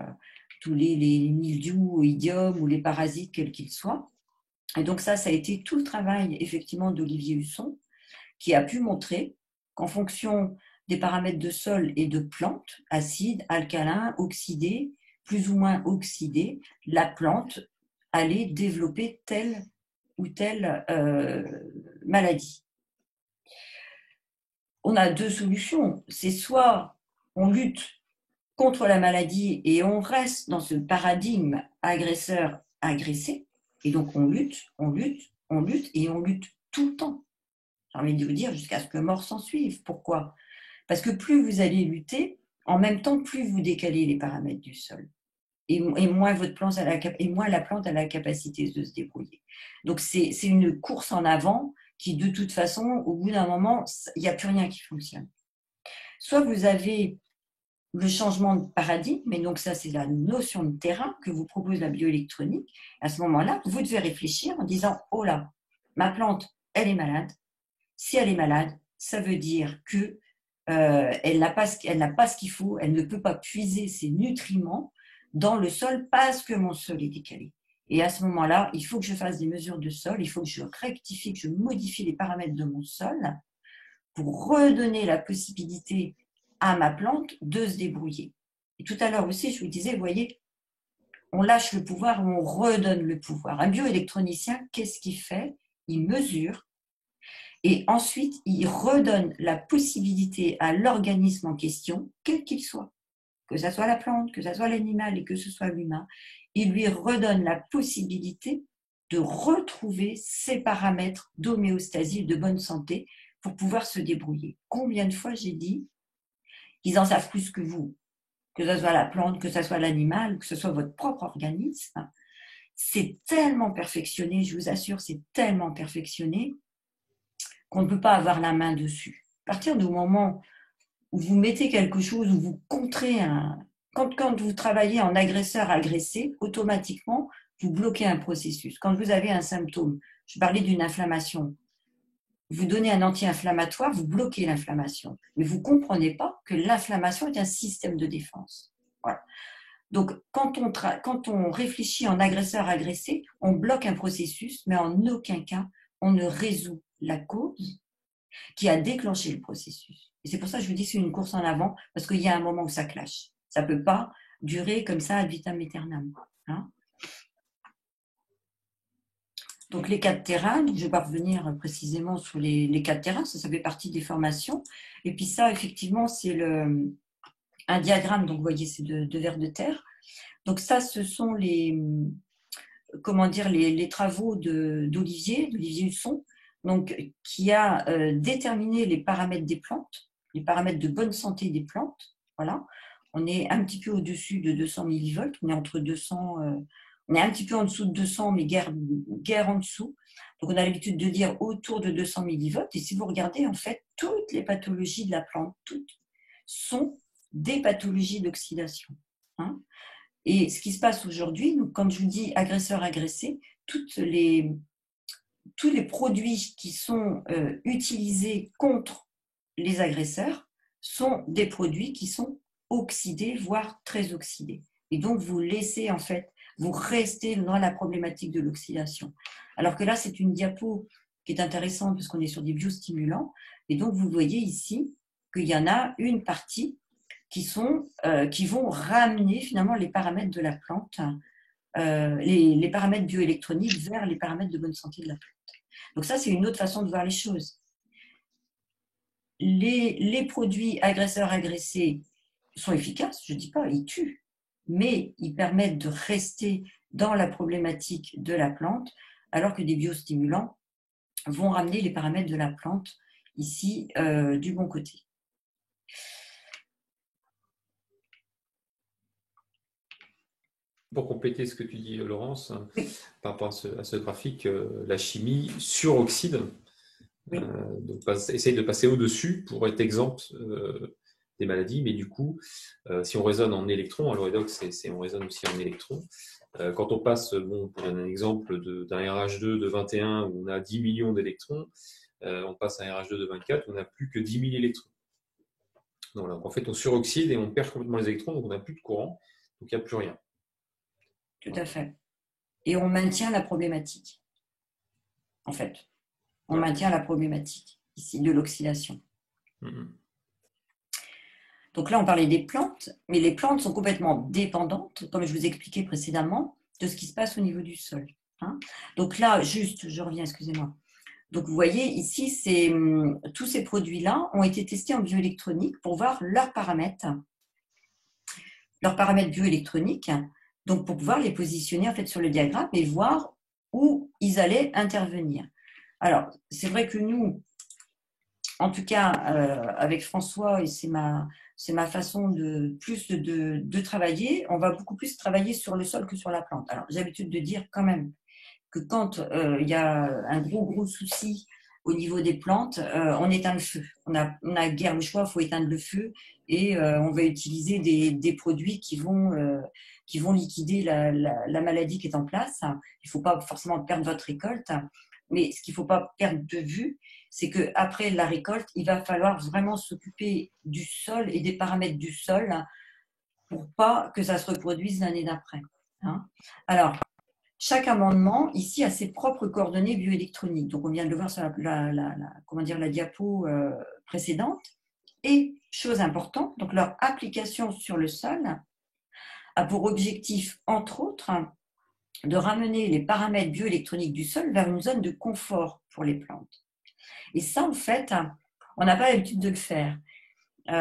mildious, idiomes ou les parasites, quels qu'ils soient. Et donc, ça a été tout le travail, effectivement, d'Olivier Husson, qui a pu montrer qu'en fonction des paramètres de sol et de plantes, acides, alcalins, oxydés, plus ou moins oxydés, la plante allait développer telle ou telle maladie. On a deux solutions. C'est soit on lutte contre la maladie et on reste dans ce paradigme agresseur-agressé, et donc on lutte, on lutte, on lutte, et on lutte tout le temps. J'ai envie de vous dire jusqu'à ce que mort s'en suive. Pourquoi ? Parce que plus vous allez lutter, en même temps, plus vous décalez les paramètres du sol. Et moins la plante a la capacité de se débrouiller. Donc c'est une course en avant qui, de toute façon, au bout d'un moment, il n'y a plus rien qui fonctionne. Soit vous avez le changement de paradigme, mais donc ça c'est la notion de terrain que vous propose la bioélectronique. À ce moment-là, vous devez réfléchir en disant « Oh là, ma plante, elle est malade. Si elle est malade, ça veut dire que elle n'a pas ce qu'il faut, elle ne peut pas puiser ses nutriments dans le sol parce que mon sol est décalé. Et à ce moment-là, il faut que je fasse des mesures de sol, il faut que je rectifie, que je modifie les paramètres de mon sol pour redonner la possibilité à ma plante de se débrouiller. Et tout à l'heure aussi, je vous disais, vous voyez, on lâche le pouvoir, on redonne le pouvoir. Un bioélectronicien, qu'est-ce qu'il fait ? Il mesure et ensuite, il redonne la possibilité à l'organisme en question, quel qu'il soit, que ce soit la plante, que ce soit l'animal et que ce soit l'humain, il lui redonne la possibilité de retrouver ses paramètres d'homéostasie, de bonne santé, pour pouvoir se débrouiller. Combien de fois j'ai dit qu'ils en savent plus que vous, que ce soit la plante, que ce soit l'animal, que ce soit votre propre organisme. C'est tellement perfectionné, je vous assure, c'est tellement perfectionné qu'on ne peut pas avoir la main dessus. À partir du moment où vous mettez quelque chose, où vous contrez quand vous travaillez en agresseur-agressé, automatiquement, vous bloquez un processus. Quand vous avez un symptôme, je parlais d'une inflammation, vous donnez un anti-inflammatoire, vous bloquez l'inflammation. Mais vous ne comprenez pas que l'inflammation est un système de défense. Voilà. Donc, quand on réfléchit en agresseur-agressé, on bloque un processus, mais en aucun cas, on ne résout la cause qui a déclenché le processus. Et c'est pour ça que je vous dis que c'est une course en avant, parce qu'il y a un moment où ça clash. Ça ne peut pas durer comme ça ad vitam aeternam. Hein. Donc les 4 terrains, donc je ne vais pas revenir précisément sur les 4 terrains, ça fait partie des formations. Et puis ça, effectivement, c'est un diagramme, donc vous voyez, c'est de vers de terre. Donc ça, ce sont les travaux d'Olivier Husson, donc, qui a déterminé les paramètres des plantes, les paramètres de bonne santé des plantes. Voilà. On est un petit peu au-dessus de 200 millivolts, on est entre 200, on est un petit peu en dessous de 200, mais guère en dessous. Donc, on a l'habitude de dire autour de 200 millivolts. Et si vous regardez, en fait, toutes les pathologies de la plante, toutes, sont des pathologies d'oxydation. Hein. Et ce qui se passe aujourd'hui, quand je vous dis agresseur-agressé, tous les produits qui sont utilisés contre les agresseurs sont des produits qui sont oxydés, voire très oxydés. Et donc, vous laissez, en fait, vous restez dans la problématique de l'oxydation. Alors que là, c'est une diapo qui est intéressante parce qu'on est sur des biostimulants. Et donc, vous voyez ici qu'il y en a une partie qui vont ramener finalement les paramètres de la plante, les paramètres bioélectroniques vers les paramètres de bonne santé de la plante. Donc ça, c'est une autre façon de voir les choses. Les produits agresseurs-agressés sont efficaces, je ne dis pas, ils tuent, mais ils permettent de rester dans la problématique de la plante, alors que des biostimulants vont ramener les paramètres de la plante ici du bon côté. pour compléter ce que tu dis, Laurence, Oui. par rapport à ce graphique, la chimie suroxyde, Oui. donc essaye de passer au-dessus pour être exempt des maladies, mais du coup, si on raisonne en électrons, à l'Eurodox, on raisonne aussi en électrons. Quand on passe, bon, pour un exemple d'un RH2 de 21 où on a 10 millions d'électrons, on passe à un RH2 de 24 où on n'a plus que 10 000 électrons. Donc en fait, on suroxyde et on perd complètement les électrons, donc on n'a plus de courant, donc il n'y a plus rien. Tout à fait. Et on maintient la problématique, en fait. On maintient la problématique, ici, de l'oxydation. Donc là, on parlait des plantes, mais les plantes sont complètement dépendantes, comme je vous expliquais précédemment, de ce qui se passe au niveau du sol. Hein. Donc là, juste, je reviens, excusez-moi. Donc vous voyez, ici, tous ces produits-là ont été testés en bioélectronique pour voir leurs paramètres bioélectroniques, donc pour pouvoir les positionner en fait sur le diagramme et voir où ils allaient intervenir. Alors, c'est vrai que nous, en tout cas, avec François, et c'est ma façon de travailler, on va beaucoup plus travailler sur le sol que sur la plante. Alors, j'ai l'habitude de dire quand même que quand il y a un gros souci au niveau des plantes, on éteint le feu. On a guère le choix, il faut éteindre le feu et on va utiliser des produits qui vont liquider la maladie qui est en place. Il ne faut pas forcément perdre votre récolte, mais ce qu'il ne faut pas perdre de vue, c'est qu'après la récolte, il va falloir vraiment s'occuper du sol et des paramètres du sol pour pas que ça se reproduise l'année d'après. Hein. Alors, chaque amendement, ici, a ses propres coordonnées bioélectroniques. Donc, on vient de le voir sur la diapo précédente. Et, chose importante, donc leur application sur le sol a pour objectif, entre autres, de ramener les paramètres bioélectroniques du sol vers une zone de confort pour les plantes. Et ça, en fait, on n'a pas l'habitude de le faire. On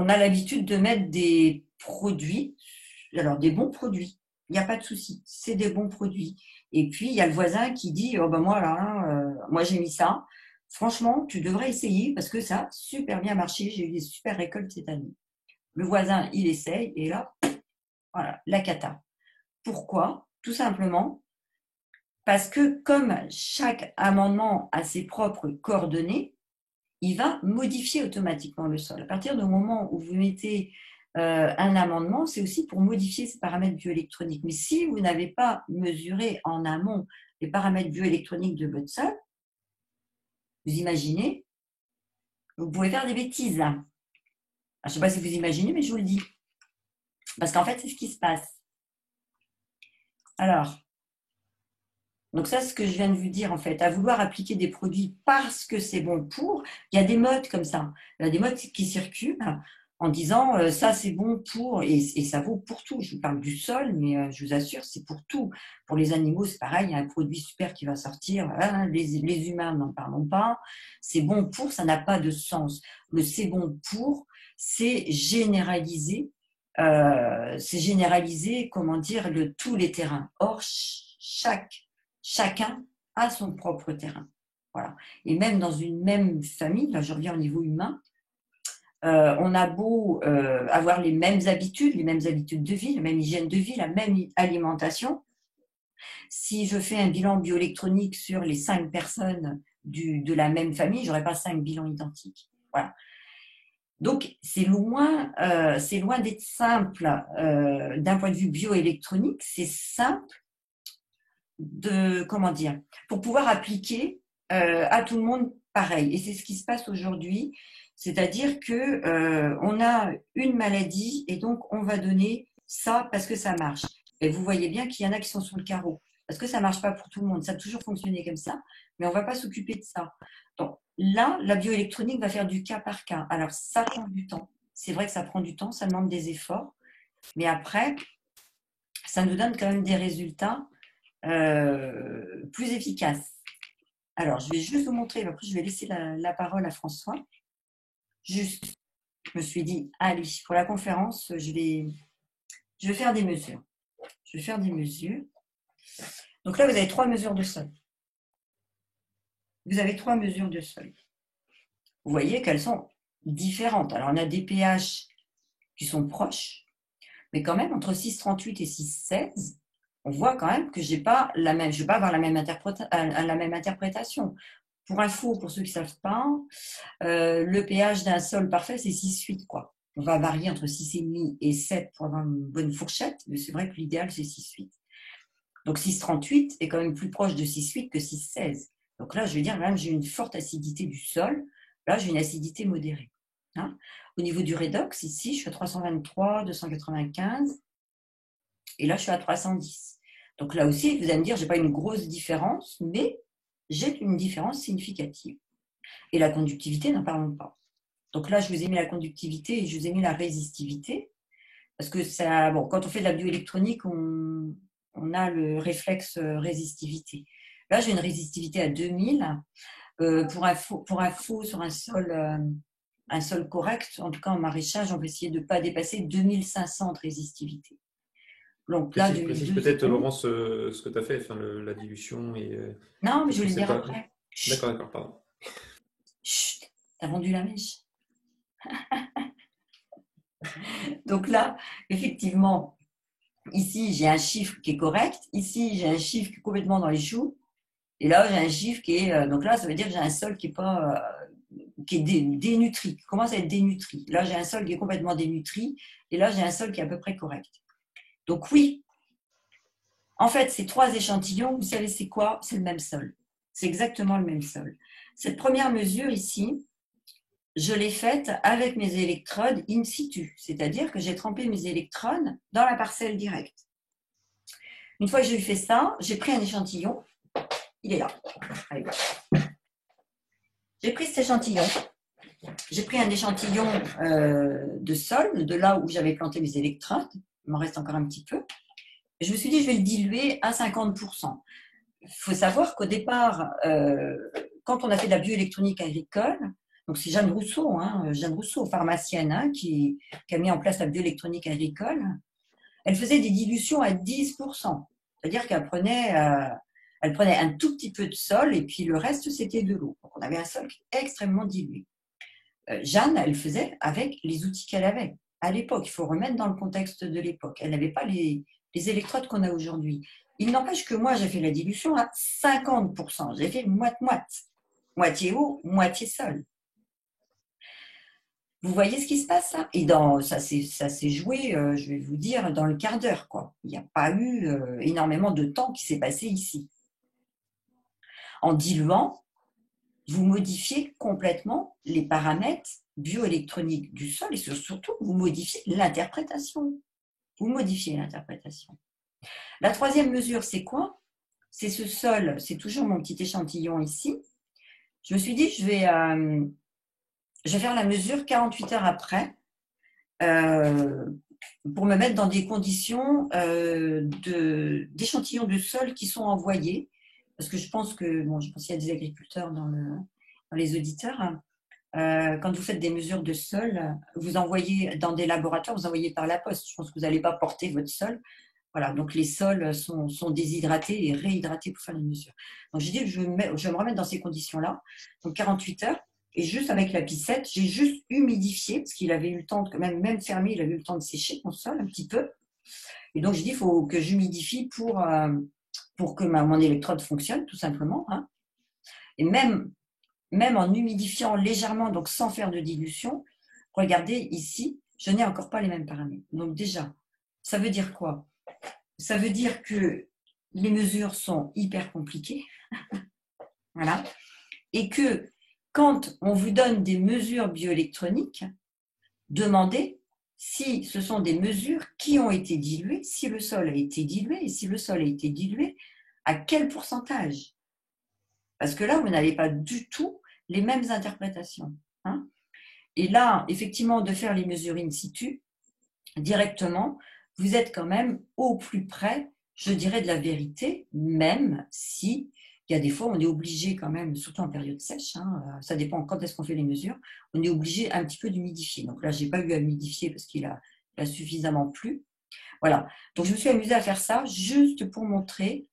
a l'habitude de mettre des produits, alors des bons produits. Il n'y a pas de souci, c'est des bons produits. Et puis, il y a le voisin qui dit, oh ben moi, là, moi j'ai mis ça. Franchement, tu devrais essayer parce que ça a super bien marché. J'ai eu des super récoltes cette année. Le voisin, il essaye et là, voilà, la cata. Pourquoi? Tout simplement parce que comme chaque amendement a ses propres coordonnées, il va modifier automatiquement le sol. À partir du moment où vous mettez un amendement, c'est aussi pour modifier ces paramètres bioélectroniques. Mais si vous n'avez pas mesuré en amont les paramètres bioélectroniques de votre sol, vous imaginez, vous pouvez faire des bêtises. Je ne sais pas si vous imaginez, mais je vous le dis. Parce qu'en fait, c'est ce qui se passe. Alors, donc ça, c'est ce que je viens de vous dire, en fait, à vouloir appliquer des produits parce que c'est bon pour, il y a des modes comme ça. Il y a des modes qui circulent en disant ça, c'est bon pour, et ça vaut pour tout. Je vous parle du sol, mais je vous assure, c'est pour tout. Pour les animaux, c'est pareil, il y a un produit super qui va sortir. Voilà, les humains, n'en parlons pas. C'est bon pour, ça n'a pas de sens. Le c'est bon pour, c'est généralisé. Comment dire, tous les terrains. Or, chacun a son propre terrain. Voilà. Et même dans une même famille, là je reviens au niveau humain, on a beau avoir les mêmes habitudes de vie, la même hygiène de vie, la même alimentation. Si je fais un bilan bioélectronique sur les 5 personnes de la même famille, je n'aurai pas 5 bilans identiques. Voilà. Donc, c'est loin d'être simple d'un point de vue bioélectronique. C'est simple pour pouvoir appliquer à tout le monde pareil. Et c'est ce qui se passe aujourd'hui, c'est-à-dire que on a une maladie et donc on va donner ça parce que ça marche. Et vous voyez bien qu'il y en a qui sont sur le carreau parce que ça marche pas pour tout le monde. Ça a toujours fonctionné comme ça, mais on va pas s'occuper de ça. Donc là, la bioélectronique va faire du cas par cas. Alors ça prend du temps. C'est vrai que ça prend du temps, ça demande des efforts, mais après, ça nous donne quand même des résultats plus efficace. Alors, je vais juste vous montrer, après je vais laisser la parole à François. Juste, je me suis dit, allez, pour la conférence, je vais faire des mesures. Je vais faire des mesures. Donc là, vous avez 3 mesures de sol. Vous avez 3 mesures de sol. Vous voyez qu'elles sont différentes. Alors, on a des pH qui sont proches. Mais quand même, entre 6,38 et 6,16, on voit quand même que je ne vais pas avoir la même interprétation. Pour info, pour ceux qui ne savent pas, le pH d'un sol parfait, c'est 6,8, quoi. On va varier entre 6,5 et 7 pour avoir une bonne fourchette, mais c'est vrai que l'idéal, c'est 6,8. Donc 6,38 est quand même plus proche de 6,8 que 6,16. Donc là, je vais dire, même j'ai une forte acidité du sol. Là, j'ai une acidité modérée. Hein. Au niveau du redox, ici, je suis à 323, 295. Et là, je suis à 310. Donc là aussi, vous allez me dire, je n'ai pas une grosse différence, mais j'ai une différence significative. Et la conductivité, n'en parlons pas. Donc là, je vous ai mis la conductivité et je vous ai mis la résistivité. Parce que ça, bon, quand on fait de la bioélectronique, on a le réflexe résistivité. Là, j'ai une résistivité à 2000. Pour info, sur un sol correct, en tout cas en maraîchage, on va essayer de ne pas dépasser 2500 de résistivité. Donc là, précise peut-être, Laurence, ce que tu as fait, enfin, la dilution. Non, mais je vais le dire après. D'accord, pardon. Chut, t'as vendu la mèche. Donc là, effectivement, ici, j'ai un chiffre qui est correct. Ici, j'ai un chiffre qui est complètement dans les choux. Et là, j'ai un chiffre qui est… donc là, ça veut dire que j'ai un sol qui est pas… qui est dénutri, qui commence à être dénutri. Là, j'ai un sol qui est complètement dénutri. Et là, j'ai un sol qui est à peu près correct. Donc oui, en fait, ces 3 échantillons, vous savez c'est quoi? C'est le même sol. C'est exactement le même sol. Cette première mesure ici, je l'ai faite avec mes électrodes in situ, c'est-à-dire que j'ai trempé mes électrodes dans la parcelle directe. Une fois que j'ai fait ça, j'ai pris un échantillon. Il est là. Allez, voilà. J'ai pris cet échantillon. J'ai pris un échantillon de sol, de là où j'avais planté mes électrodes. Il m'en reste encore un petit peu. Et je me suis dit, je vais le diluer à 50%. Il faut savoir qu'au départ, quand on a fait de la bioélectronique agricole, donc c'est Jeanne Rousseau, pharmacienne, qui a mis en place la bioélectronique agricole, elle faisait des dilutions à 10%. C'est-à-dire qu'elle prenait un tout petit peu de sol et puis le reste, c'était de l'eau. Donc on avait un sol extrêmement dilué. Jeanne, elle faisait avec les outils qu'elle avait. À l'époque, il faut remettre dans le contexte de l'époque. Elle n'avait pas les électrodes qu'on a aujourd'hui. Il n'empêche que moi, j'ai fait la dilution à 50%. J'ai fait moite-moite. Moitié eau, moitié sol. Vous voyez ce qui se passe là? Et ça s'est joué, je vais vous dire, dans le quart d'heure, quoi. Il n'y a pas eu énormément de temps qui s'est passé ici. En diluant, vous modifiez complètement les paramètres bioélectroniques du sol et surtout, vous modifiez l'interprétation. Vous modifiez l'interprétation. La troisième mesure, c'est quoi? C'est ce sol, c'est toujours mon petit échantillon ici. Je me suis dit, je vais faire la mesure 48 heures après pour me mettre dans des conditions d'échantillons de sol qui sont envoyés. Parce que je pense qu'il y a des agriculteurs dans les auditeurs. Quand vous faites des mesures de sol, vous envoyez dans des laboratoires, vous envoyez par la poste. Je pense que vous n'allez pas porter votre sol. Voilà, donc les sols sont déshydratés et réhydratés pour faire les mesures. Donc j'ai dit que je vais me remettre dans ces conditions-là. Donc 48 heures. Et juste avec la picette, j'ai juste humidifié, parce qu'il avait eu le temps, même fermé, il avait eu le temps de sécher mon sol un petit peu. Et donc j'ai dit, il faut que j'humidifie pour que mon électrode fonctionne, tout simplement. Hein. Et même en humidifiant légèrement, donc sans faire de dilution, regardez ici, je n'ai encore pas les mêmes paramètres. Donc déjà, ça veut dire quoi? Ça veut dire que les mesures sont hyper compliquées. Voilà. Et que quand on vous donne des mesures bioélectroniques, demandez si ce sont des mesures qui ont été diluées, si le sol a été dilué, et si le sol a été dilué, à quel pourcentage? Parce que là, vous n'avez pas du tout les mêmes interprétations. Hein. Et là, effectivement, de faire les mesures in situ, directement, vous êtes quand même au plus près, je dirais, de la vérité, même si il y a des fois, on est obligé quand même, surtout en période sèche, ça dépend quand est-ce qu'on fait les mesures, on est obligé un petit peu d'humidifier. Donc là, je n'ai pas eu à humidifier parce qu'il a suffisamment plu. Voilà. Donc, je me suis amusée à faire ça juste pour montrer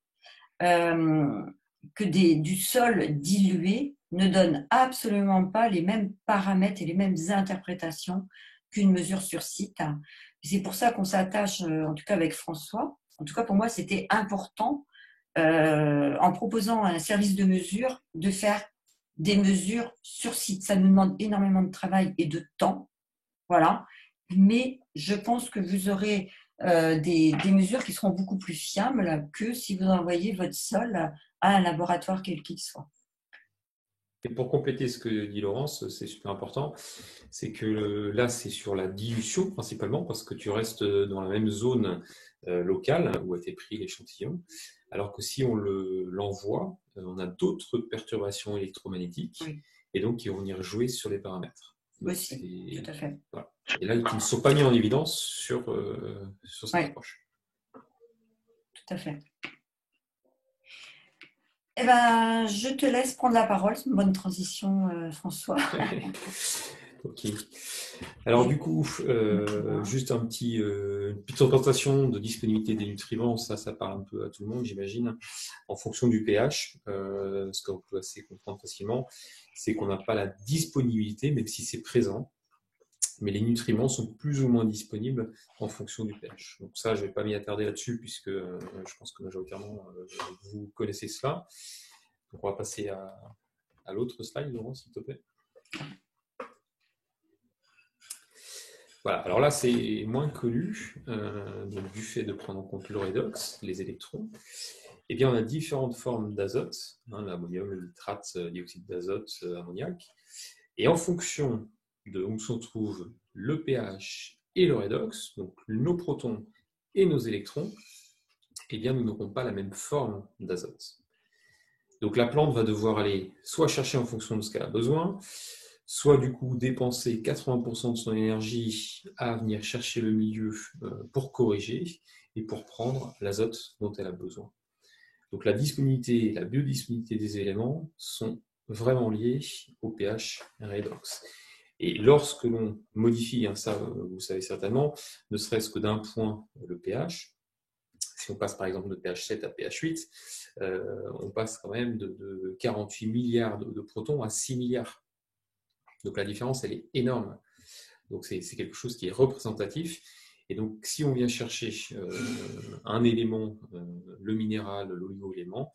que du sol dilué ne donne absolument pas les mêmes paramètres et les mêmes interprétations qu'une mesure sur site. C'est pour ça qu'on s'attache, en tout cas avec François. En tout cas, pour moi, c'était important, en proposant un service de mesure, de faire des mesures sur site. Ça nous demande énormément de travail et de temps. Voilà. Mais je pense que vous aurez des mesures qui seront beaucoup plus fiables que si vous envoyez votre sol à un laboratoire quel qu'il soit. Et pour compléter ce que dit Laurence, c'est super important, c'est que là, c'est sur la dilution principalement, parce que tu restes dans la même zone locale où a été pris l'échantillon, alors que si on l'envoie, on a d'autres perturbations électromagnétiques, Oui. et donc qui vont venir jouer sur les paramètres. Donc, Aussi, tout à fait. Voilà. Et là, qui ne sont pas mis en évidence sur cette Oui. approche. Tout à fait. Eh ben, je te laisse prendre la parole. C'est une bonne transition, François. Ok. Alors du coup, juste une petite représentation de disponibilité des nutriments, ça parle un peu à tout le monde, j'imagine, en fonction du pH. Ce qu'on peut assez comprendre facilement, c'est qu'on n'a pas la disponibilité, même si c'est présent, mais les nutriments sont plus ou moins disponibles en fonction du pH. Donc ça, je ne vais pas m'y attarder là-dessus, puisque je pense que majoritairement, vous connaissez cela. Donc on va passer à l'autre slide, Laurent, s'il te plaît. Voilà, alors là c'est moins connu, donc du fait de prendre en compte le redox, les électrons, eh bien on a différentes formes d'azote, l'ammonium, le nitrate, dioxyde d'azote, ammoniac, et en fonction de où se trouve le pH et le redox, donc nos protons et nos électrons, eh bien nous n'aurons pas la même forme d'azote. Donc la plante va devoir aller soit chercher en fonction de ce qu'elle a besoin, soit du coup dépenser 80% de son énergie à venir chercher le milieu pour corriger et pour prendre l'azote dont elle a besoin. Donc la disponibilité et la biodisponibilité des éléments sont vraiment liés au pH redox. Et lorsque l'on modifie, ça vous savez certainement, ne serait-ce que d'un point le pH, si on passe par exemple de pH 7 à pH 8, on passe quand même de 48 milliards de protons à 6 milliards. Donc la différence, elle est énorme. Donc c'est quelque chose qui est représentatif. Et donc si on vient chercher un élément, le minéral, l'oligo-élément,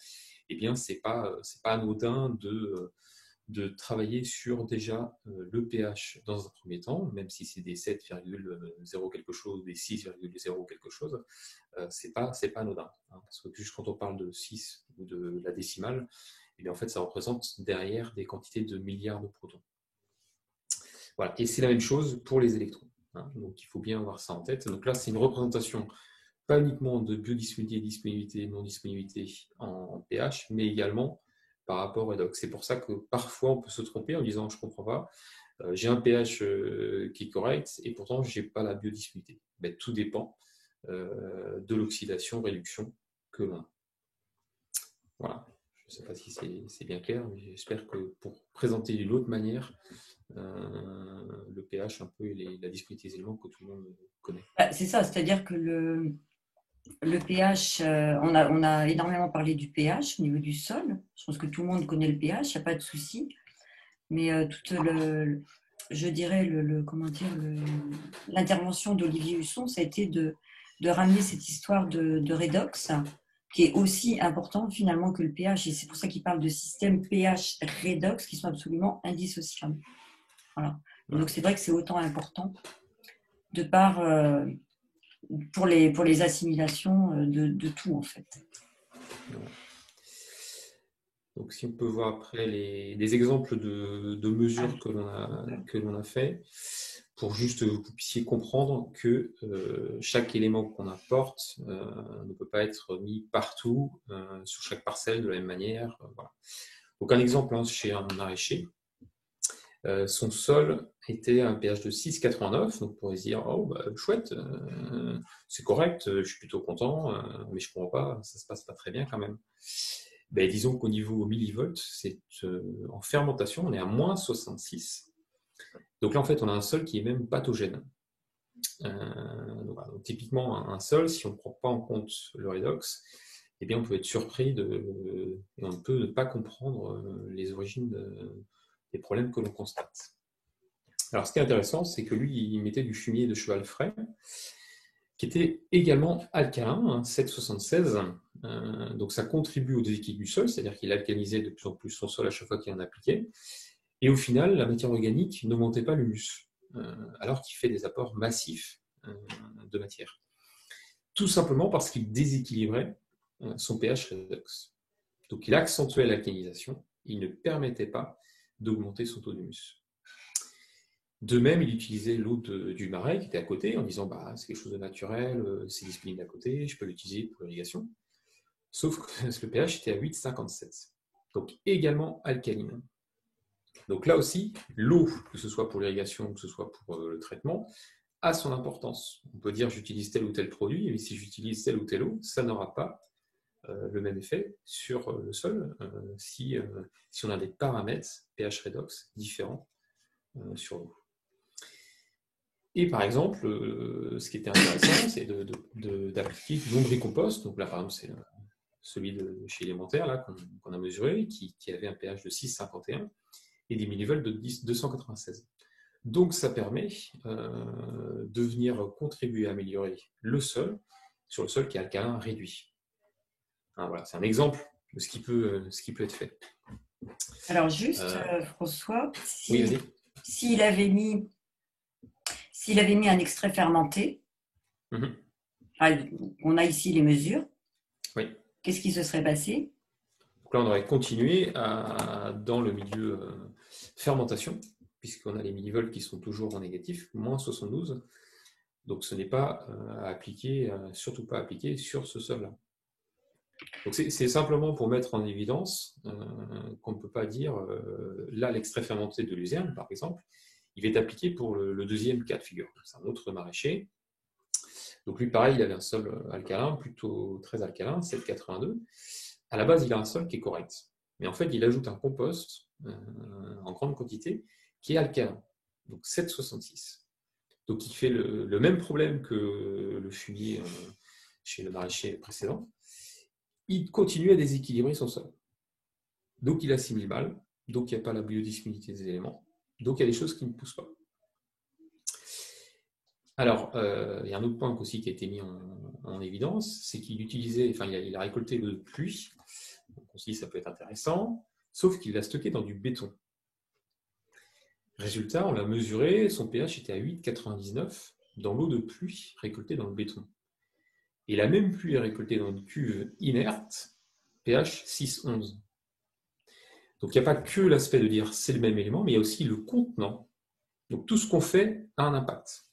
eh bien c'est pas anodin de travailler sur déjà le pH dans un premier temps, même si c'est des 7,0 quelque chose, des 6,0 quelque chose, c'est pas anodin. Parce que juste quand on parle de 6 ou de la décimale, eh bien en fait ça représente derrière des quantités de milliards de protons. Voilà. Et c'est la même chose pour les électrons. Donc il faut bien avoir ça en tête. Donc là, c'est une représentation pas uniquement de biodisponibilité, disponibilité, non-disponibilité en pH, mais également par rapport au redox. C'est pour ça que parfois on peut se tromper en disant je ne comprends pas, j'ai un pH qui est correct et pourtant je n'ai pas la biodisponibilité. Mais tout dépend de l'oxydation, réduction que l'on a. Voilà. Je ne sais pas si c'est bien clair, mais j'espère que pour présenter d'une autre manière, le pH un peu et la disponibilité des éléments que tout le monde connaît. C'est ça, c'est-à-dire que le pH, on a énormément parlé du pH au niveau du sol. Je pense que tout le monde connaît le pH, il n'y a pas de souci. Mais je dirais l'intervention d'Olivier Husson, ça a été de ramener cette histoire de redox, qui est aussi important finalement que le pH. Et c'est pour ça qu'il parle de système pH redox qui sont absolument indissociables. Voilà. Donc c'est vrai que c'est autant important de par pour les assimilations de tout en fait. Donc si on peut voir après des exemples de mesures que l'on a fait, pour juste que vous puissiez comprendre que chaque élément qu'on apporte ne peut pas être mis partout, sur chaque parcelle de la même manière. Voilà. Donc un exemple chez un maraîcher, son sol était à un pH de 6,89, donc on pourrait se dire oh bah, chouette, c'est correct, je suis plutôt content, mais je ne comprends pas, ça se passe pas très bien quand même. Ben, disons qu'au niveau millivolts, c'est en fermentation, on est à moins 66. Donc là en fait on a un sol qui est même pathogène. Donc, typiquement un sol, si on ne prend pas en compte le redox, eh bien on peut être surpris et on peut ne pas comprendre les origines des problèmes que l'on constate. Alors, ce qui est intéressant, c'est que lui, il mettait du fumier de cheval frais, qui était également alcalin, hein, 7,76. Donc, ça contribue au déséquilibre du sol, c'est-à-dire qu'il alcalisait de plus en plus son sol à chaque fois qu'il en appliquait. Et au final, la matière organique n'augmentait pas l'humus, alors qu'il fait des apports massifs de matière. Tout simplement parce qu'il déséquilibrait son pH redox. Donc, il accentuait l'alcalinisation, il ne permettait pas d'augmenter son taux d'humus. De même, il utilisait l'eau du marais qui était à côté en disant bah, c'est quelque chose de naturel, c'est disponible à côté, je peux l'utiliser pour l'irrigation. Sauf que le pH était à 8,57. Donc également alcaline. Donc là aussi, l'eau, que ce soit pour l'irrigation, que ce soit pour le traitement, a son importance. On peut dire j'utilise tel ou tel produit, mais si j'utilise telle ou telle eau, ça n'aura pas le même effet sur le sol si on a des paramètres pH redox différents sur l'eau. Et par exemple, ce qui était intéressant, c'est d'appliquer du lombricompost. Donc là, par exemple, c'est celui de chez Élémentaire là, qu'on a mesuré, qui avait un pH de 6,51 et des millivolts de 296. Donc ça permet de venir contribuer à améliorer le sol sur le sol qui est alcalin réduit. Hein, voilà, c'est un exemple de ce qui peut être fait. Alors juste, François, oui, s'il avait mis un extrait fermenté, on a ici les mesures, oui. Qu'est-ce qui se serait passé? Donc là, on aurait continué dans le milieu fermentation, puisqu'on a les millivolts qui sont toujours en négatif, moins 72. Donc ce n'est pas à appliquer, surtout pas appliqué sur ce sol-là. Donc c'est simplement pour mettre en évidence qu'on ne peut pas dire, là l'extrait fermenté de luzerne, par exemple, il est appliqué pour le deuxième cas de figure. C'est un autre maraîcher. Donc lui, pareil, il avait un sol alcalin, plutôt très alcalin, 7,82. À la base, il a un sol qui est correct. Mais en fait, il ajoute un compost en grande quantité qui est alcalin, donc 7,66. Donc il fait le même problème que le fumier chez le maraîcher précédent. Il continue à déséquilibrer son sol. Donc il assimile mal, donc il n'y a pas la biodisponibilité des éléments, donc il y a des choses qui ne poussent pas. Alors, il y a un autre point aussi qui a été mis en évidence, c'est qu'il utilisait, enfin il a récolté l'eau de pluie, donc on se dit ça peut être intéressant, sauf qu'il l'a stocké dans du béton. Résultat, on l'a mesuré, son pH était à 8,99 dans l'eau de pluie récoltée dans le béton. Et la même pluie est récoltée dans une cuve inerte, pH 6,11. Donc il n'y a pas que l'aspect de dire c'est le même élément, mais il y a aussi le contenant. Donc tout ce qu'on fait a un impact.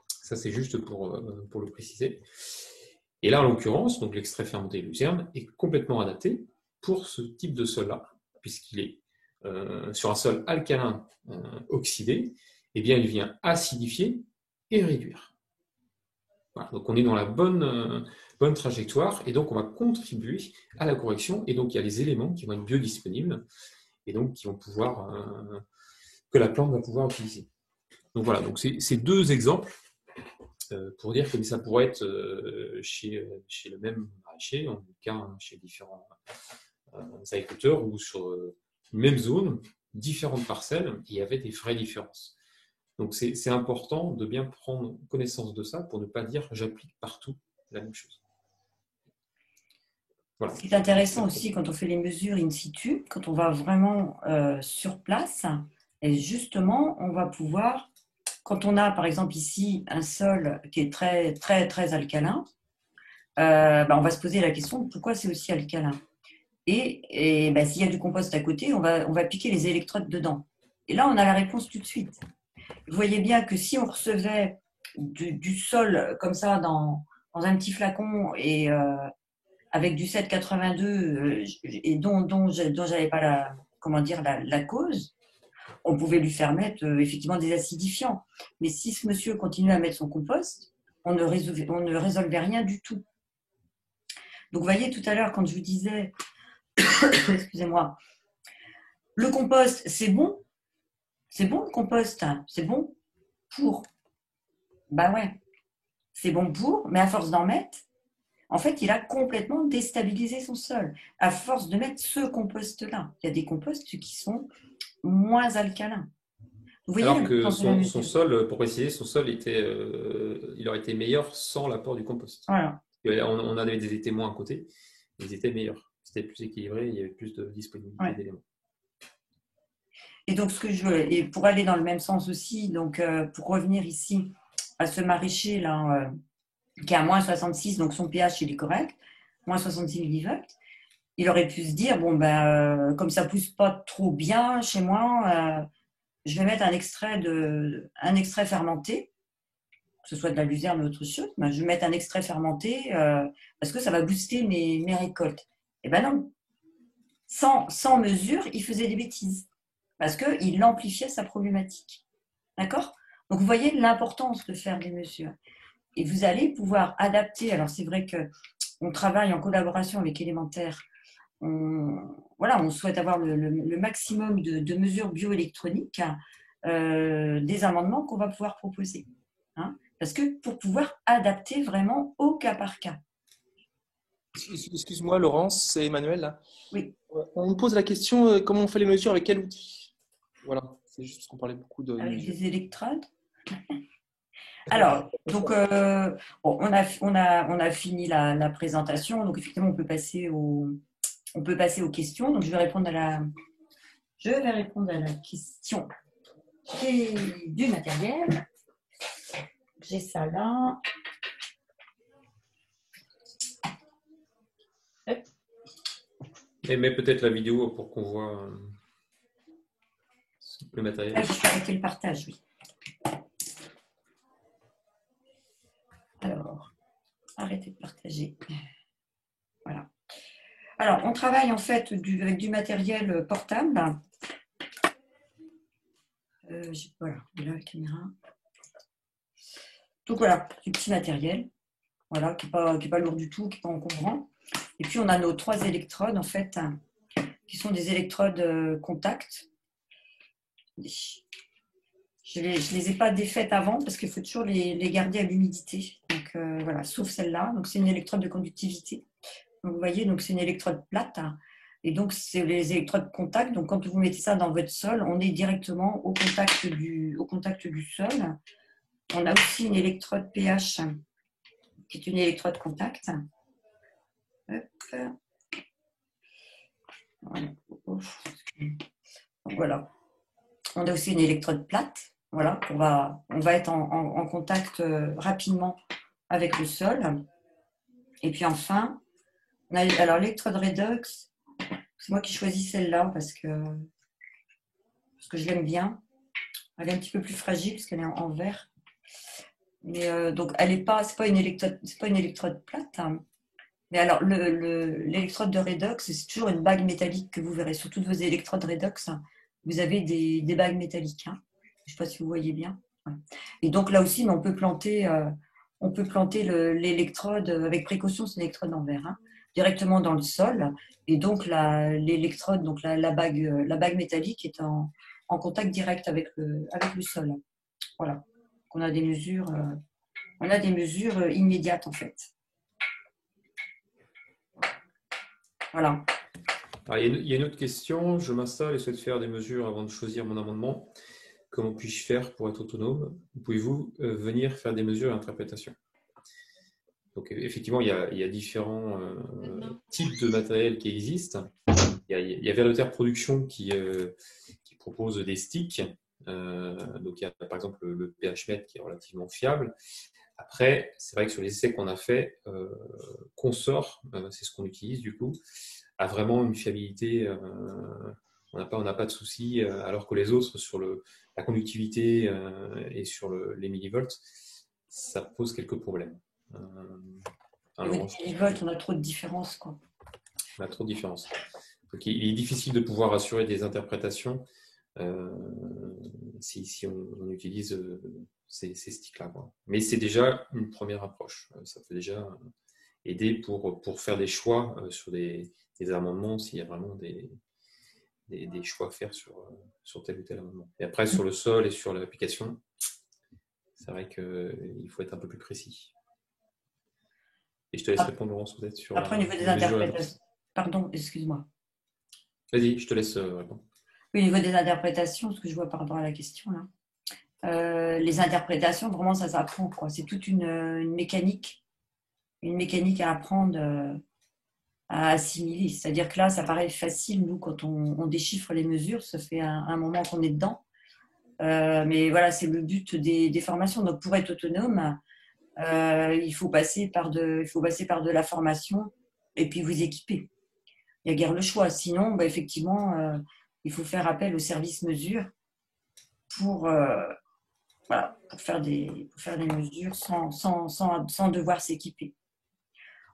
Ça c'est juste pour le préciser. Et là en l'occurrence, donc l'extrait fermenté de luzerne est complètement adapté pour ce type de sol-là, puisqu'il est sur un sol alcalin oxydé, eh bien il vient acidifier et réduire. Voilà, donc on est dans la bonne trajectoire et donc on va contribuer à la correction et donc il y a les éléments qui vont être biodisponibles et donc qui vont pouvoir que la plante va pouvoir utiliser. Donc voilà, donc c'est deux exemples pour dire que ça pourrait être chez le même maraîcher, en tout cas chez différents agriculteurs ou sur une même zone, différentes parcelles, il y avait des vraies différences. Donc c'est important de bien prendre connaissance de ça pour ne pas dire j'applique partout la même chose. Voilà. Ce qui est intéressant aussi quand on fait les mesures in situ, quand on va vraiment sur place, et justement on va pouvoir, quand on a par exemple ici un sol qui est très très très alcalin, on va se poser la question de pourquoi c'est aussi alcalin. Et s'il y a du compost à côté, on va piquer les électrodes dedans. Et là on a la réponse tout de suite. Vous voyez bien que si on recevait du sol comme ça dans un petit flacon et avec du 7,82 et dont j'avais pas la cause, on pouvait lui faire mettre effectivement des acidifiants. Mais si ce monsieur continue à mettre son compost, on ne résolvait rien du tout. Donc vous voyez tout à l'heure quand je vous disais, excusez-moi, le compost c'est bon. C'est bon le compost, c'est bon pour. Bah ouais, c'est bon pour, mais à force d'en mettre, en fait, il a complètement déstabilisé son sol. À force de mettre ce compost-là, il y a des composts qui sont moins alcalins. Vous voyez Alors que l'importance de la son mesure. sol, pour préciser, son sol il aurait été meilleur sans l'apport du compost. Voilà. On avait des témoins à côté, ils étaient meilleurs. C'était plus équilibré, il y avait plus de disponibilité Ouais. d'éléments. Et donc, et pour aller dans le même sens aussi, donc pour revenir ici à ce maraîcher là, qui est à moins 66, donc son pH il est correct, moins 66 millivolts, il aurait pu se dire, bon ben, comme ça pousse pas trop bien chez moi, je vais mettre un extrait fermenté, que ce soit de la luzerne ou autre chose, ben, je vais mettre un extrait fermenté parce que ça va booster mes récoltes. Eh ben non, sans mesure, il faisait des bêtises parce qu'il amplifiait sa problématique. D'accord? Donc, vous voyez l'importance de faire des mesures. Et vous allez pouvoir adapter. Alors, c'est vrai qu'on travaille en collaboration avec Élémentaire. On souhaite avoir le maximum de mesures bioélectroniques, des amendements qu'on va pouvoir proposer. Hein, parce que pour pouvoir adapter vraiment au cas par cas. Excuse-moi, Laurence, c'est Emmanuel là. Oui. On me pose la question comment on fait les mesures, avec quel outil? Voilà, c'est juste parce qu'on parlait beaucoup de Avec mesures. des électrodes. Alors, donc, bon, on a fini la présentation. Donc, effectivement, on peut passer aux questions. Donc, je vais répondre à la question du matériel. J'ai ça là. Et mets peut-être la vidéo pour qu'on voit le matériel. Ah, je vais arrêter le partage, oui. Alors, arrêtez de partager. Voilà. Alors, on travaille en fait avec du matériel portable. Voilà, là la caméra. Donc voilà, du petit matériel, voilà, qui n'est pas lourd du tout, qui n'est pas encombrant. Et puis on a nos 3 électrodes en fait, qui sont des électrodes contact. Je les ai pas défaites avant parce qu'il faut toujours les garder à l'humidité. Donc voilà, sauf celle-là. Donc c'est une électrode de conductivité. Donc vous voyez, donc c'est une électrode plate. Et donc c'est les électrodes contact. Donc quand vous mettez ça dans votre sol, on est directement au contact du sol. On a aussi une électrode pH qui est une électrode contact. Hop. Voilà. On a aussi une électrode plate. Voilà, on va être en contact rapidement avec le sol. Et puis enfin, alors l'électrode redox, c'est moi qui choisis celle-là parce que je l'aime bien. Elle est un petit peu plus fragile parce qu'elle est en verre. Mais donc elle n'est pas, c'est pas une électrode plate. Hein. Mais alors l'électrode de redox, c'est toujours une bague métallique que vous verrez sur toutes vos électrodes redox. Vous avez des bagues métalliques. Hein. Je ne sais pas si vous voyez bien. Ouais. Et donc là aussi, on peut planter l'électrode avec précaution, c'est une électrode en verre, hein, directement dans le sol. Et donc l'électrode, donc la bague métallique est en contact direct avec le sol. Voilà. Donc on a des mesures immédiates en fait. Voilà. Alors, il y a une autre question. Je m'installe et souhaite faire des mesures avant de choisir mon amendement. Comment puis-je faire pour être autonome? Pouvez-vous venir faire des mesures et interprétations? Donc, effectivement, il y a différents types de matériel qui existent. Il y a Verdoterre Production qui propose des sticks. Donc, il y a par exemple le pH-mètre qui est relativement fiable. Après, c'est vrai que sur les essais qu'on a fait, Consort, c'est ce qu'on utilise du coup, a vraiment une fiabilité. On n'a pas de souci, alors que les autres, sur la conductivité et sur les millivolts, ça pose quelques problèmes. Les millivolts, on a trop de différences, quoi. On a trop de différences. Donc, il est difficile de pouvoir assurer des interprétations si on utilise ces sticks-là. Mais c'est déjà une première approche. Ça peut déjà aider pour faire des choix sur des amendements s'il y a vraiment des choix à faire sur tel ou tel amendement. Et après, sur le sol et sur l'application, c'est vrai qu'il faut être un peu plus précis. Et je te laisse répondre, Laurence, peut-être sur. Après, au niveau des interprétations. Pardon, excuse-moi. Vas-y, je te laisse répondre. Oui, au niveau des interprétations, ce que je vois par rapport à la question là. Les interprétations, vraiment, ça s'apprend, quoi. C'est toute une mécanique à apprendre, à assimiler. C'est-à-dire que là, ça paraît facile, nous, quand on déchiffre les mesures, ça fait un moment qu'on est dedans. Mais voilà, c'est le but des formations. Donc, pour être autonome, il faut passer par de la formation et puis vous équiper. Il n'y a guère le choix. Sinon, bah, effectivement, il faut faire appel au service mesure pour, voilà, pour faire des mesures sans devoir s'équiper.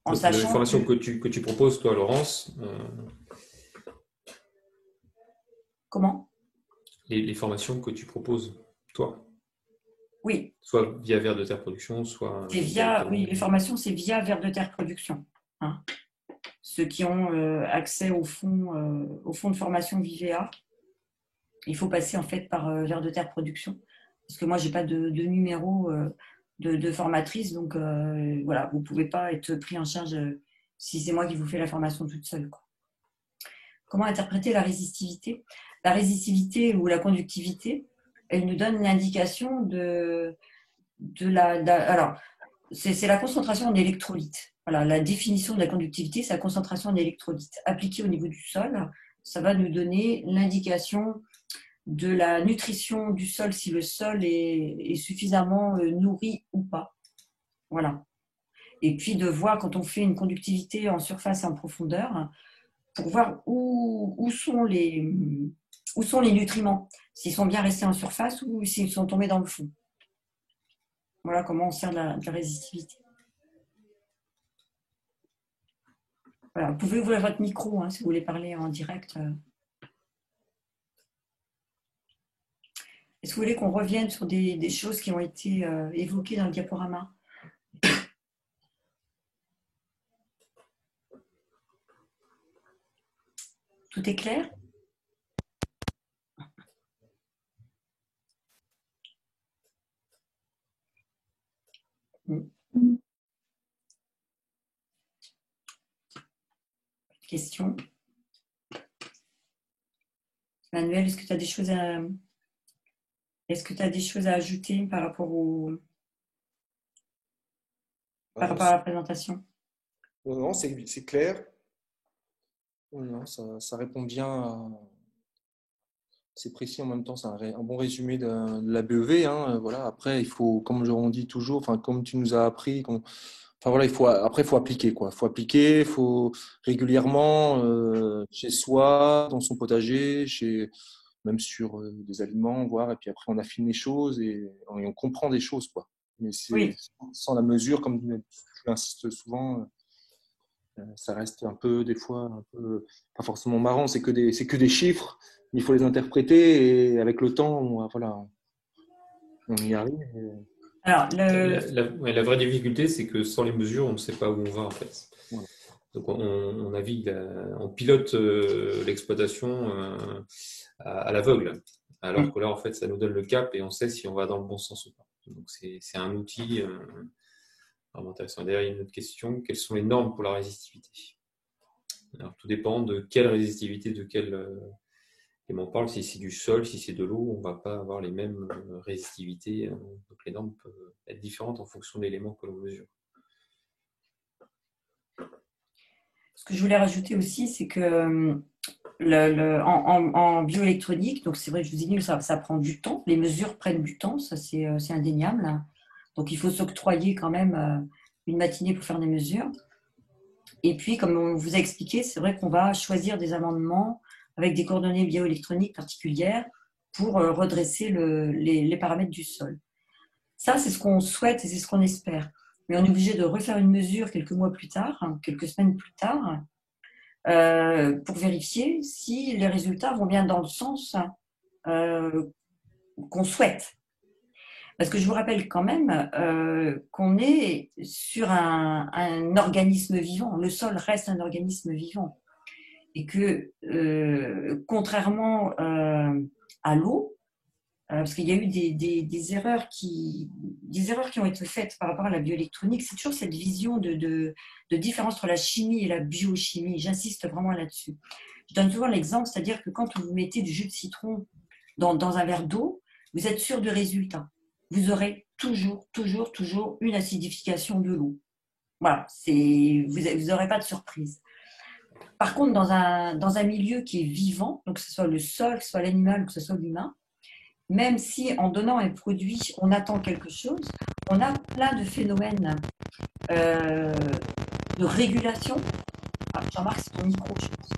En Les sachant formations que tu proposes, toi, Laurence, comment? Les formations que tu proposes, toi, Oui, soit via Vers de Terre Production, soit c'est via, oui, les formations, c'est via Vers de Terre Production. Hein. Ceux qui ont accès au fonds de formation Vivea, il faut passer en fait par Vers de Terre Production. Parce que moi, je n'ai pas de numéro de formatrice, donc voilà, vous ne pouvez pas être pris en charge si c'est moi qui vous fais la formation toute seule, quoi. Comment interpréter la résistivité? La résistivité ou la conductivité, elle nous donne l'indication alors, c'est la concentration en électrolytes. Voilà, la définition de la conductivité, c'est la concentration en électrolytes. Appliquée au niveau du sol, ça va nous donner l'indication de la nutrition du sol, si le sol est suffisamment nourri ou pas. Voilà. Et puis de voir quand on fait une conductivité en surface et en profondeur, pour voir où sont les nutriments, s'ils sont bien restés en surface ou s'ils sont tombés dans le fond. Voilà comment on sert de la résistivité. Voilà. Vous pouvez ouvrir votre micro hein, si vous voulez parler en direct. Est-ce que vous voulez qu'on revienne sur des choses qui ont été évoquées dans le diaporama? Tout est clair? Question. Manuel, est-ce que tu as des choses à ajouter par rapport à la présentation? Non, c'est clair. Non, ça répond bien. C'est précis en même temps, c'est un bon résumé de la BEV. Hein, voilà. Après, il faut, comme on dit toujours, enfin, comme tu nous as appris, enfin, voilà, il faut appliquer, quoi. Il faut appliquer, il faut régulièrement, chez soi, dans son potager, même sur des aliments, voir, et puis après, on affine les choses et on comprend des choses, quoi. Mais Oui. sans la mesure, comme tu insistes souvent, ça reste un peu, des fois, pas forcément marrant, c'est que des chiffres, mais il faut les interpréter et avec le temps, on y arrive. Alors, la vraie difficulté, c'est que sans les mesures, on ne sait pas où on va en fait. Voilà. Donc on navigue, on pilote l'exploitation à l'aveugle. Alors que là, en fait, ça nous donne le cap et on sait si on va dans le bon sens ou pas. Donc c'est un outil vraiment intéressant. D'ailleurs, il y a une autre question. Quelles sont les normes pour la résistivité? Alors, tout dépend de quelle résistivité, de quel élément on parle. Si c'est du sol, si c'est de l'eau, on ne va pas avoir les mêmes résistivités. Donc, les normes peuvent être différentes en fonction de l'élément que l'on mesure. Ce que je voulais rajouter aussi, c'est que en bioélectronique, donc c'est vrai que je vous ai dit, ça prend du temps. Les mesures prennent du temps, ça c'est indéniable. Donc, il faut s'octroyer quand même une matinée pour faire des mesures. Et puis, comme on vous a expliqué, c'est vrai qu'on va choisir des amendements avec des coordonnées bioélectroniques particulières pour redresser les paramètres du sol. Ça, c'est ce qu'on souhaite et c'est ce qu'on espère. Mais on est obligé de refaire une mesure quelques mois plus tard, quelques semaines plus tard, pour vérifier si les résultats vont bien dans le sens qu'on souhaite. Parce que je vous rappelle quand même qu'on est sur un organisme vivant. Le sol reste un organisme vivant. Et que, contrairement à l'eau, parce qu'il y a eu des erreurs qui ont été faites par rapport à la bioélectronique, c'est toujours cette vision de différence entre la chimie et la biochimie. J'insiste vraiment là-dessus. Je donne souvent l'exemple, c'est-à-dire que quand vous mettez du jus de citron dans un verre d'eau, vous êtes sûr de résultat. Vous aurez toujours une acidification de l'eau. Voilà, vous n'aurez pas de surprise. Par contre, dans un milieu qui est vivant, donc que ce soit le sol, que ce soit l'animal ou que ce soit l'humain, même si en donnant un produit, on attend quelque chose, on a plein de phénomènes de régulation. Ah, Jean-Marc, c'est ton micro, je pense.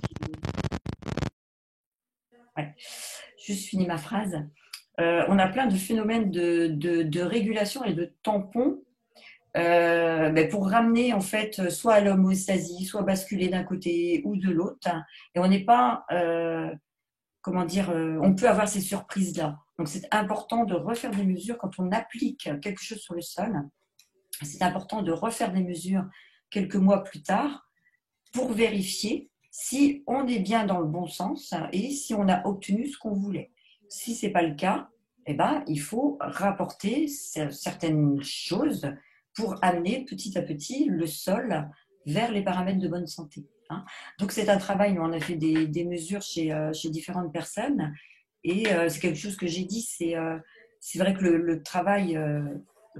Ouais. Juste fini ma phrase. On a plein de phénomènes de régulation et de tampons pour ramener en fait soit à l'homéostasie, soit basculer d'un côté ou de l'autre. Et on n'est pas, on peut avoir ces surprises-là. Donc c'est important de refaire des mesures quand on applique quelque chose sur le sol. C'est important de refaire des mesures quelques mois plus tard pour vérifier si on est bien dans le bon sens et si on a obtenu ce qu'on voulait. Si ce n'est pas le cas, il faut rapporter certaines choses pour amener petit à petit le sol vers les paramètres de bonne santé. Donc c'est un travail, nous on a fait des mesures chez différentes personnes et c'est quelque chose que j'ai dit, c'est vrai que le travail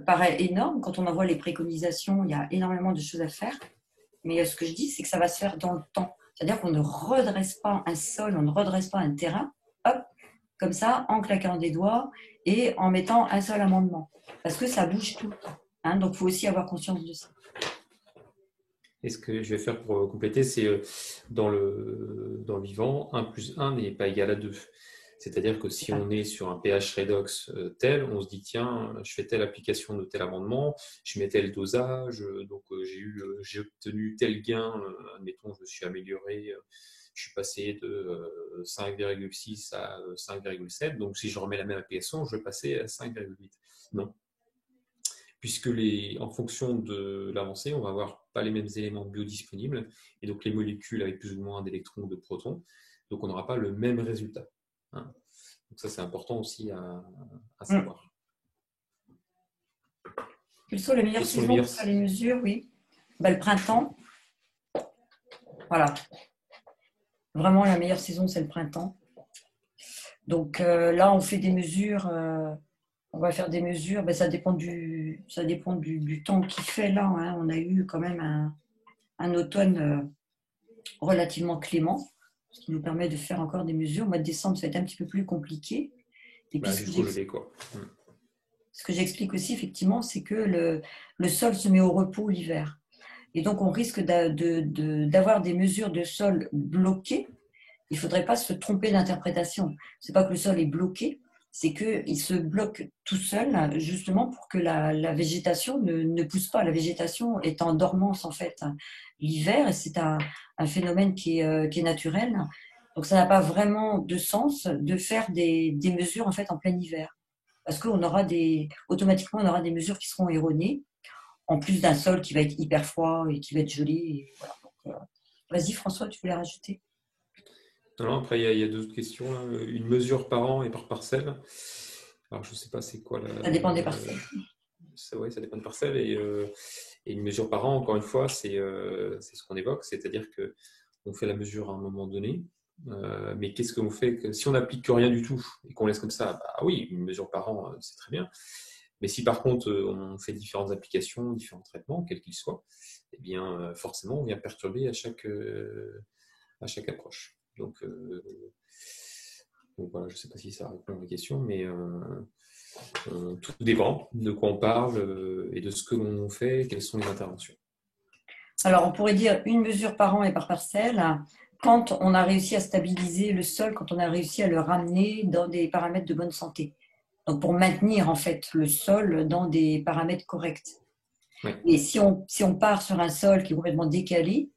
paraît énorme. Quand on envoie les préconisations, il y a énormément de choses à faire, mais ce que je dis, c'est que ça va se faire dans le temps. C'est-à-dire qu'on ne redresse pas un sol, on ne redresse pas un terrain, hop, comme ça, en claquant des doigts et en mettant un seul amendement. Parce que ça bouge tout le temps. Donc, il faut aussi avoir conscience de ça. Et ce que je vais faire pour compléter, c'est dans le vivant, 1 + 1 n'est pas égal à 2. C'est-à-dire que si on est sur un pH redox tel, on se dit tiens, je fais telle application de tel amendement, je mets tel dosage, donc j'ai obtenu tel gain, admettons, je me suis amélioré, je suis passé de 5,6 à 5,7, donc si je remets la même application, je vais passer à 5,8. Non. Puisque en fonction de l'avancée, on va avoir pas les mêmes éléments biodisponibles, et donc les molécules avec plus ou moins d'électrons ou de protons, donc on n'aura pas le même résultat. Donc ça, c'est important aussi à savoir. Quelles sont les meilleures saisons pour faire les mesures? Oui. Le printemps. Voilà. Vraiment, la meilleure saison, c'est le printemps. Donc là, on fait des mesures. On va faire des mesures. Ça dépend du temps qu'il fait là. On a eu quand même un automne relativement clément, ce qui nous permet de faire encore des mesures. Au mois de décembre, ça va être un petit peu plus compliqué. Et puis, ce que j'explique aussi, effectivement, c'est que le sol se met au repos l'hiver. Et donc, on risque d'avoir des mesures de sol bloquées. Il ne faudrait pas se tromper d'interprétation. Ce n'est pas que le sol est bloqué, c'est qu'il se bloque tout seul, justement pour que la végétation ne pousse pas. La végétation est en dormance, en fait, l'hiver, et c'est un phénomène qui est naturel. Donc, ça n'a pas vraiment de sens de faire des mesures, en fait, en plein hiver. Parce automatiquement, on aura des mesures qui seront erronées, en plus d'un sol qui va être hyper froid et qui va être gelé. Voilà. Vas-y, François, tu voulais rajouter? Non, après, il y a d'autres questions. Là. Une mesure par an et par parcelle. Alors, je ne sais pas c'est quoi Ça dépend des parcelles. Oui, ça dépend des parcelles. Et une mesure par an, encore une fois, c'est ce qu'on évoque. C'est-à-dire qu'on fait la mesure à un moment donné. Mais qu'est-ce qu'on fait si on n'applique que rien du tout et qu'on laisse comme ça? Oui, une mesure par an, c'est très bien. Mais si par contre, on fait différentes applications, différents traitements, quels qu'ils soient, eh bien, forcément, on vient perturber à chaque approche. Donc voilà, je ne sais pas si ça répond à la question, mais tout dépend de quoi on parle et de ce que l'on fait, quelles sont les interventions. Alors, on pourrait dire une mesure par an et par parcelle quand on a réussi à stabiliser le sol, quand on a réussi à le ramener dans des paramètres de bonne santé. Donc, pour maintenir en fait le sol dans des paramètres corrects. Oui. Et si on part sur un sol qui est complètement décalé,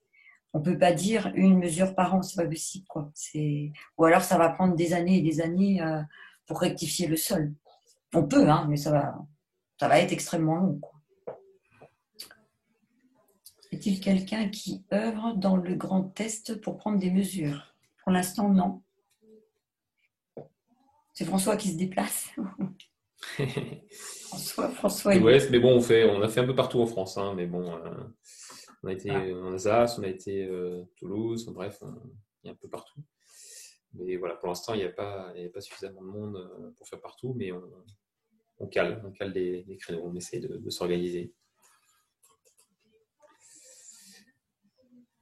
on ne peut pas dire une mesure par an, c'est pas possible, quoi. Ou alors ça va prendre des années et des années pour rectifier le sol. On peut, mais ça va être extrêmement long, quoi. Est-il quelqu'un qui œuvre dans le Grand Est pour prendre des mesures? Pour l'instant, non. C'est François qui se déplace. François. Ouais, mais bon, on a fait un peu partout en France, mais bon. On a été en Alsace, on a été Toulouse, bref, il y a un peu partout. Mais voilà, pour l'instant, il n'y a pas suffisamment de monde pour faire partout, mais on cale les créneaux, on essaie de s'organiser.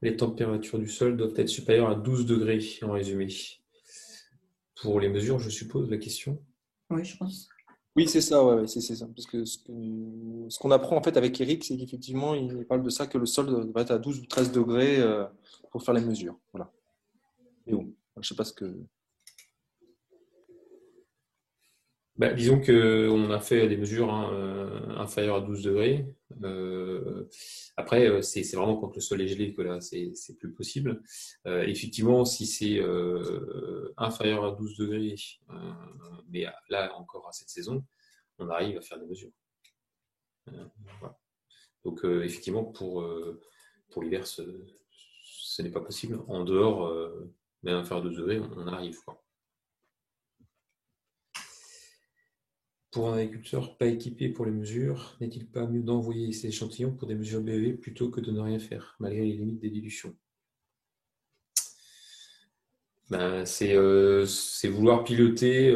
Les températures du sol doivent être supérieures à 12 degrés, en résumé. Pour les mesures, je suppose, la question. Oui, je pense. Oui, c'est ça, ouais, c'est ça. Parce que ce qu'on apprend en fait avec Eric, c'est qu'effectivement, il parle de ça, que le sol doit être à 12 ou 13 degrés pour faire les mesures. Voilà. Mais bon, je sais pas ce que. Disons qu'on a fait des mesures inférieures à 12 degrés. Après, c'est vraiment quand le sol est gelé que là, c'est plus possible. Effectivement, si c'est inférieur à 12 degrés, mais là encore à cette saison, on arrive à faire des mesures. Voilà. Donc effectivement, pour l'hiver, ce n'est pas possible. En dehors, mais inférieur à 12 degrés, on arrive, quoi. Pour un agriculteur pas équipé pour les mesures, n'est-il pas mieux d'envoyer ces échantillons pour des mesures BEV plutôt que de ne rien faire, malgré les limites des dilutions? C'est vouloir piloter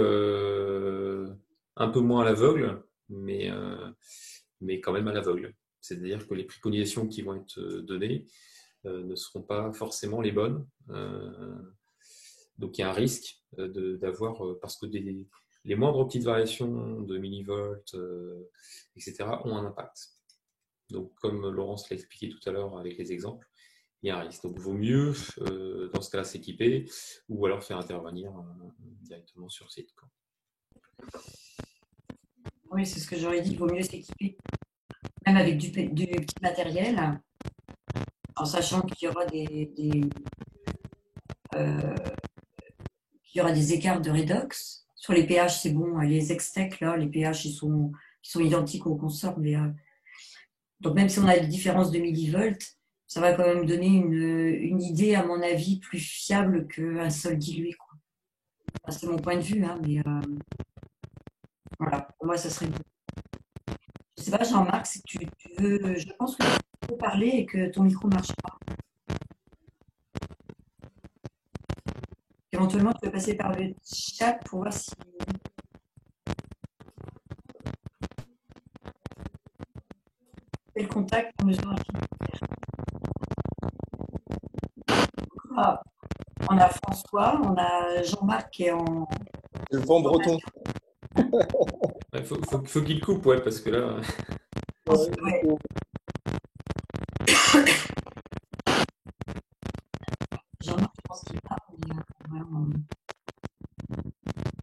un peu moins à l'aveugle, mais quand même à l'aveugle. C'est-à-dire que les préconisations qui vont être données ne seront pas forcément les bonnes. Donc il y a un risque d'avoir, parce que les moindres petites variations de millivolts, etc., ont un impact. Donc, comme Laurence l'a expliqué tout à l'heure avec les exemples, il y a un risque. Donc, il vaut mieux, dans ce cas-là, s'équiper ou alors faire intervenir directement sur site, quoi. Oui, c'est ce que j'aurais dit. Il vaut mieux s'équiper, même avec du petit matériel, en sachant qu'il y aura qu'il y aura des écarts de redox. Sur les pH, c'est bon. Les Extec, là, les pH, ils sont identiques aux consorts. Donc, même si on a des différences de millivolts, ça va quand même donner une idée, à mon avis, plus fiable qu'un sol dilué, quoi. Enfin, c'est mon point de vue, hein, mais voilà, pour moi, ça serait bon. Je sais pas, Jean-Marc, si tu veux, je pense que tu peux parler et que ton micro ne marche pas. Éventuellement, tu peux passer par le chat pour voir si... Quel contact pour mesurer on a François, on a Jean-Marc qui est en... Le vent breton. Il faut qu'il coupe, ouais, parce que là... Ouais. Jean-Marc, je pense qu'il parle, mais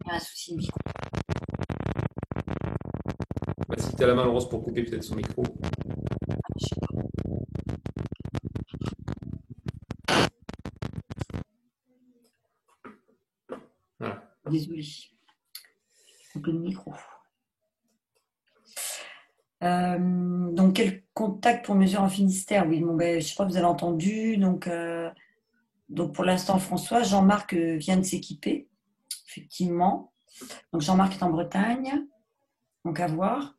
il y a un souci de micro. Si tu as la main, Laurence, pour couper peut-être son micro. Je sais pas. Voilà. Désolée. Un peu de micro. Donc, quel contact pour mesurer en Finistère? Oui, bon, je sais pas, vous avez entendu. Donc pour l'instant, François, Jean-Marc vient de s'équiper, effectivement. Donc, Jean-Marc est en Bretagne. Donc, à voir.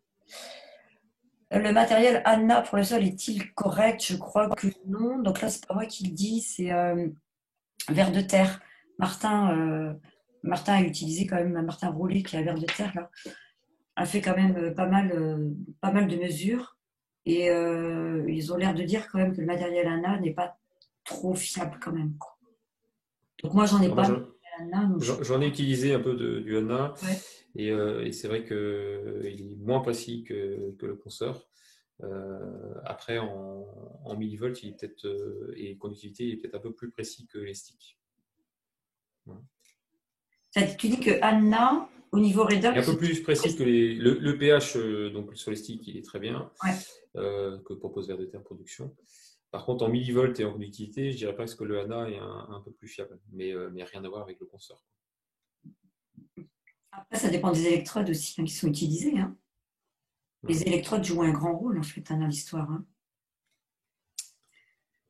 Le matériel Anna pour le sol est-il correct? Je crois que non. Donc là, c'est pas moi qui le dis, c'est ver de terre. Martin a utilisé quand même, Martin Rollet, qui est à ver de terre, là, a fait quand même pas mal de mesures. Et ils ont l'air de dire quand même que le matériel Anna n'est pas trop fiable quand même, quoi. Donc moi, j'en ai pas. J'en ai utilisé un peu du Anna. Ouais. Et c'est vrai qu'il est moins précis que le consort. Après, en millivolts, il est peut-être, et conductivité, il est peut-être un peu plus précis que les sticks. Ouais. Tu dis que Anna, au niveau redox, un peu plus précis que le pH, donc sur les sticks, il est très bien, ouais. Que propose Ver de Terre Production. Par contre, en millivolts et en conductivité, je dirais presque que le Anna est un peu plus fiable, mais rien à voir avec le consort. Après, ça dépend des électrodes aussi, hein, qui sont utilisées, hein. Les électrodes jouent un grand rôle, en fait, dans l'histoire, hein.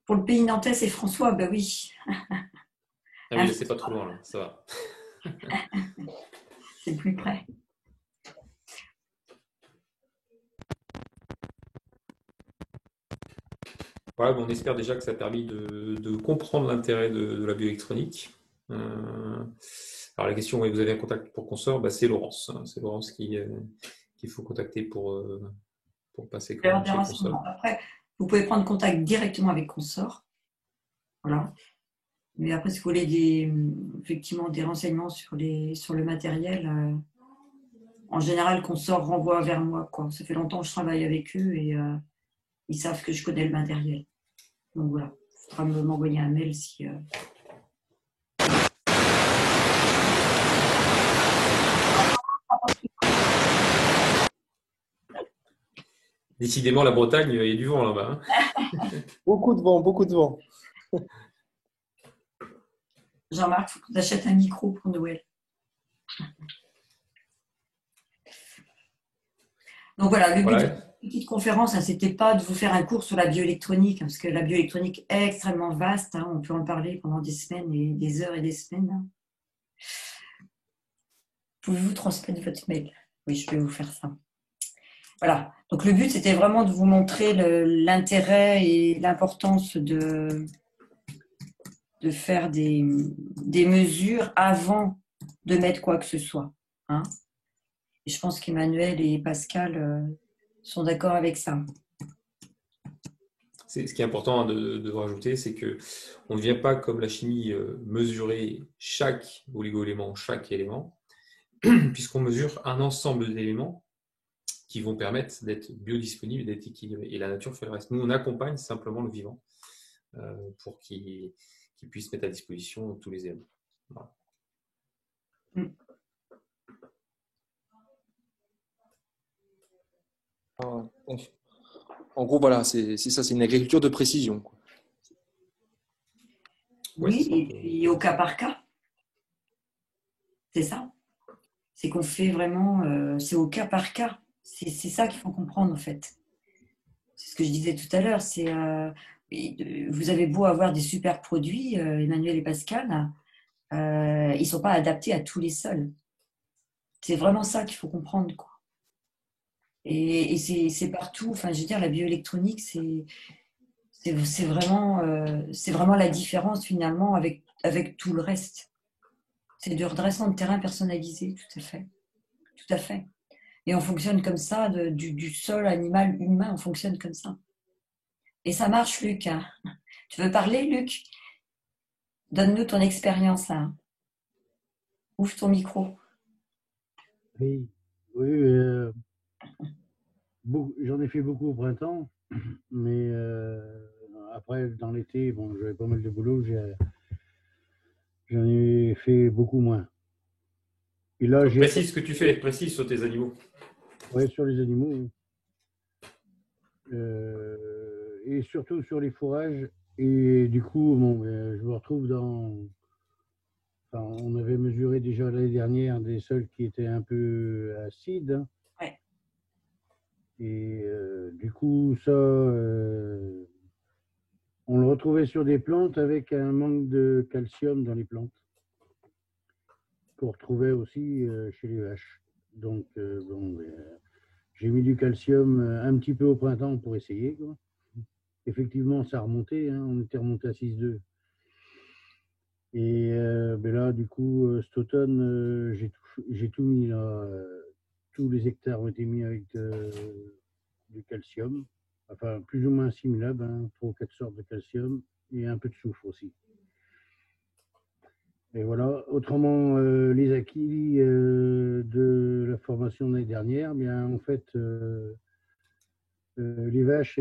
Pour le pays nantais, c'est François, ben oui. Ah oui, c'est pas trop loin, là, ça va. C'est plus près. Voilà, on espère déjà que ça a permis de comprendre l'intérêt de la bioélectronique. la question, oui, vous avez un contact pour Consort, bah, c'est Laurence. Hein. C'est Laurence qu'il faut contacter pour passer quand même chez Consort. Après, vous pouvez prendre contact directement avec Consort. Voilà. Mais après, si vous voulez effectivement des renseignements sur le matériel, en général, Consort renvoie vers moi, quoi. Ça fait longtemps que je travaille avec eux et ils savent que je connais le matériel. Donc voilà, il faudra m'envoyer un mail si. Décidément, la Bretagne, il y a du vent là-bas. Hein. Beaucoup de vent, beaucoup de vent. Jean-Marc, il faut que tu achètes un micro pour Noël. Donc voilà, le but de cette petite conférence, hein, c'était pas de vous faire un cours sur la bioélectronique, hein, parce que la bioélectronique est extrêmement vaste. Hein, on peut en parler pendant des semaines et des heures et des semaines. Hein. Pouvez-vous transmettre votre mail? Oui, je vais vous faire ça. Voilà. Donc le but, c'était vraiment de vous montrer l'intérêt et l'importance de faire des mesures avant de mettre quoi que ce soit. Hein. Et je pense qu'Emmanuel et Pascal sont d'accord avec ça. Ce qui est important de rajouter, c'est qu'on ne vient pas, comme la chimie, mesurer chaque oligo-élément, chaque élément, puisqu'on mesure un ensemble d'éléments qui vont permettre d'être biodisponibles et d'être équilibrés. Et la nature fait le reste. Nous, on accompagne simplement le vivant pour qu'il puisse mettre à disposition tous les éléments. Voilà. En gros, voilà, c'est ça, c'est une agriculture de précision. Quoi. Oui, et puis au cas par cas. C'est ça. C'est qu'on fait vraiment, c'est au cas par cas. C'est ça qu'il faut comprendre en fait. C'est ce que je disais tout à l'heure. Vous avez beau avoir des super produits, Emmanuel et Pascal, ils ne sont pas adaptés à tous les sols. C'est vraiment ça qu'il faut comprendre, quoi. Et c'est partout. Enfin, je veux dire, la bioélectronique, c'est vraiment la différence finalement avec tout le reste. C'est du redressement de terrain personnalisé, tout à fait. Tout à fait. Et on fonctionne comme ça, du sol, animal, humain, on fonctionne comme ça. Et ça marche, Luc. Hein. Tu veux parler, Luc? Donne-nous ton expérience. Hein. Ouvre ton micro. Oui, j'en ai fait beaucoup au printemps, mais après, dans l'été, bon, j'avais pas mal de boulot, j'en ai fait beaucoup moins. Et là, précise ce que tu fais, précise sur tes animaux. Oui, sur les animaux. Et surtout sur les fourrages. Et du coup, bon, je me retrouve dans... Enfin, on avait mesuré déjà l'année dernière des sols qui étaient un peu acides. Ouais. Et du coup, ça, on le retrouvait sur des plantes avec un manque de calcium dans les plantes, qu'on retrouvait aussi chez les vaches. Donc, bon, j'ai mis du calcium un petit peu au printemps pour essayer, quoi. Effectivement, ça a remonté, hein, on était remonté à 6,2. Et ben là, du coup, cet automne, j'ai tout mis là. Tous les hectares ont été mis avec du calcium, enfin plus ou moins assimilable, hein, 3 ou 4 sortes de calcium et un peu de soufre aussi. Et voilà, autrement, les acquis de la formation de l'année dernière, bien en fait, les vaches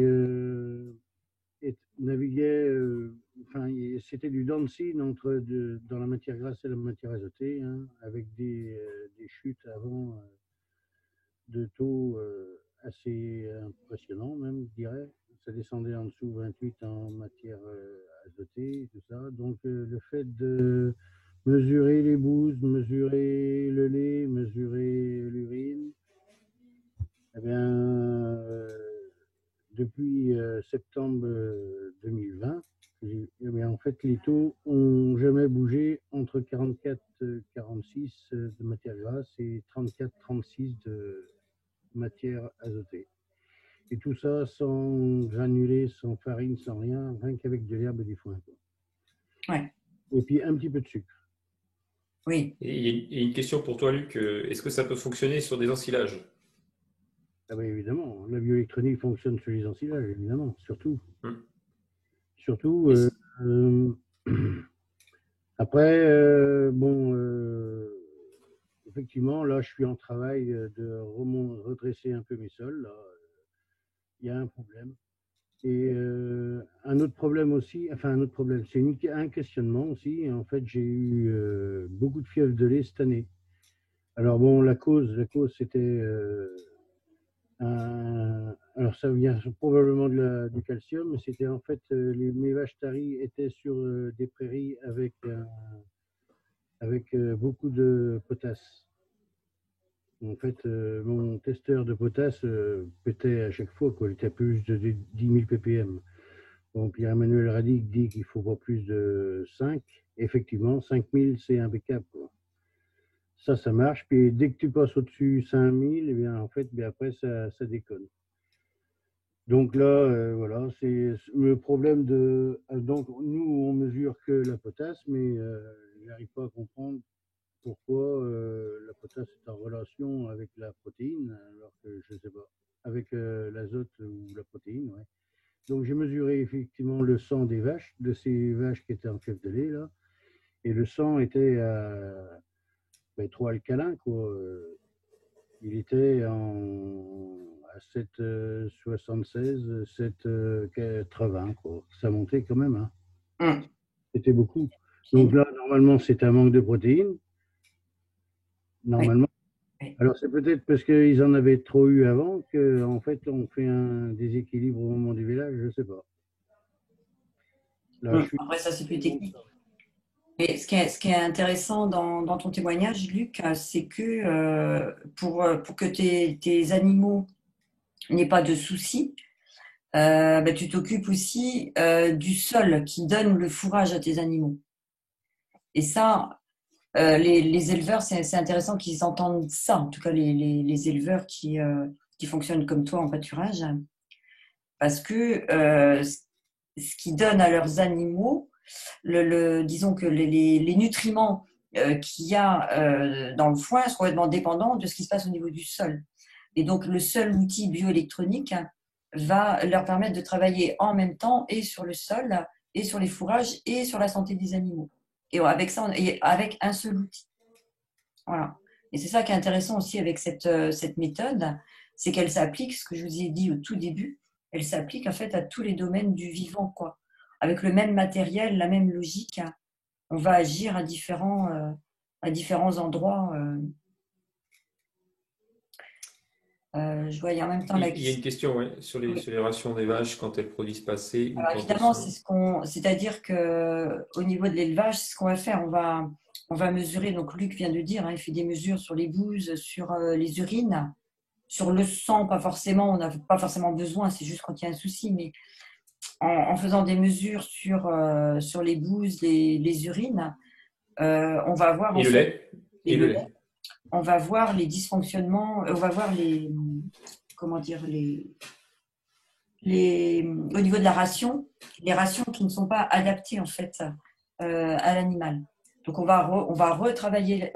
naviguaient, enfin, c'était du dents de scie dans la matière grasse et la matière azotée, hein, avec des chutes avant de taux assez impressionnants, même, je dirais. Ça descendait en dessous 28 en matière azotée, tout ça. Donc, le fait de mesurer les bouses, mesurer le lait, mesurer l'urine, eh bien, depuis septembre 2020, eh bien, en fait, les taux n'ont jamais bougé entre 44 46 de matière grasse et 34 36 de matière azotée. Et tout ça sans granulés, sans farine, sans rien qu'avec de l'herbe et du foin. Quoi. Ouais. Et puis un petit peu de sucre. Oui. Et une question pour toi, Luc. Est-ce que ça peut fonctionner sur des ensilages? Ah ben évidemment, la bioélectronique fonctionne sur les ensilages, évidemment, surtout. Hum. Surtout, Et c'est- après, bon, effectivement, là, je suis en travail de redresser un peu mes sols. Là. Il y a un problème. Et un autre problème aussi, enfin un autre problème, c'est un questionnement aussi. En fait, j'ai eu beaucoup de fièvre de lait cette année. Alors bon, la cause c'était alors ça vient probablement du calcium, mais c'était en fait mes vaches taries étaient sur des prairies avec beaucoup de potasse. En fait, mon testeur de potasse pétait à chaque fois, quoi. Il était à plus de 10 000 ppm. Bon, Pierre-Emmanuel Radic dit qu'il faut pas plus de 5. Effectivement, 5 000, c'est impeccable, quoi. Ça marche. Puis dès que tu passes au-dessus 5 000, eh bien, en fait, bien après, ça déconne. Donc là, voilà, c'est le problème de. Donc, nous, on mesure que la potasse, mais je n'arrive pas à comprendre pourquoi la potasse est en relation avec la protéine, alors que je ne sais pas. Avec l'azote ou la protéine, ouais. Donc j'ai mesuré effectivement le sang des vaches, de ces vaches qui étaient en fièvre de lait, là, et le sang était trop alcalin, quoi. Il était à 7,76, 7,80, quoi. Ça montait quand même, hein. Hum. C'était beaucoup. Donc là, normalement, c'est un manque de protéines. Normalement. Oui. Alors c'est peut-être parce qu'ils en avaient trop eu avant qu'en fait on fait un déséquilibre au moment du village, je ne sais pas. Là, Après, ça, c'est plus technique. Et ce qui est intéressant dans ton témoignage, Luc, c'est que pour que tes animaux n'aient pas de soucis, tu t'occupes aussi du sol qui donne le fourrage à tes animaux. Et ça, les éleveurs, c'est intéressant qu'ils entendent ça, en tout cas les éleveurs qui fonctionnent comme toi en pâturage, parce que ce qu'ils donnent à leurs animaux, disons que les nutriments qu'il y a dans le foin sont complètement dépendants de ce qui se passe au niveau du sol. Et donc, le seul outil bioélectronique va leur permettre de travailler en même temps et sur le sol, et sur les fourrages, et sur la santé des animaux. Et avec ça, avec un seul outil. Voilà. Et c'est ça qui est intéressant aussi avec cette méthode, c'est qu'elle s'applique, ce que je vous ai dit au tout début, elle s'applique en fait à tous les domaines du vivant, quoi. Avec le même matériel, la même logique, on va agir à différents endroits. Je vois, il y a en même temps la Il y a une question sur les rations des vaches quand elles produisent pas assez. Alors, évidemment, c'est-à-dire que au niveau de l'élevage, ce qu'on va faire, on va mesurer. Donc Luc vient de dire, hein, il fait des mesures sur les bouses, sur les urines, sur le sang, pas forcément. On n'a pas forcément besoin, c'est juste quand il y a un souci, mais en faisant des mesures sur les bouses, les urines, on va voir et le lait. Et le lait. On va voir les dysfonctionnements, on va voir comment dire, au niveau de la ration, les rations qui ne sont pas adaptées en fait à l'animal. Donc on va retravailler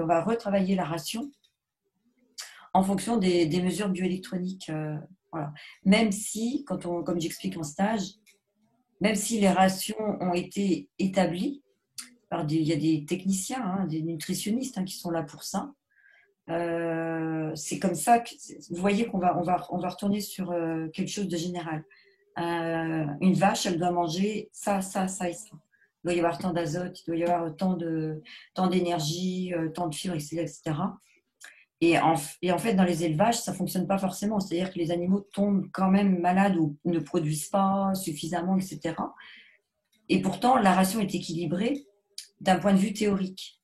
la ration en fonction des mesures bioélectroniques. Voilà. Même si, comme j'explique en stage, même si les rations ont été établies il y a des techniciens, hein, des nutritionnistes qui sont là pour ça. C'est comme ça que vous voyez qu'on va retourner sur quelque chose de général. Une vache, elle doit manger ça et ça. Il doit y avoir tant d'azote, il doit y avoir tant d'énergie, tant de fibres, etc. Et en fait, dans les élevages, ça ne fonctionne pas forcément. C'est-à-dire que les animaux tombent quand même malades ou ne produisent pas suffisamment, etc. Et pourtant, la ration est équilibrée d'un point de vue théorique.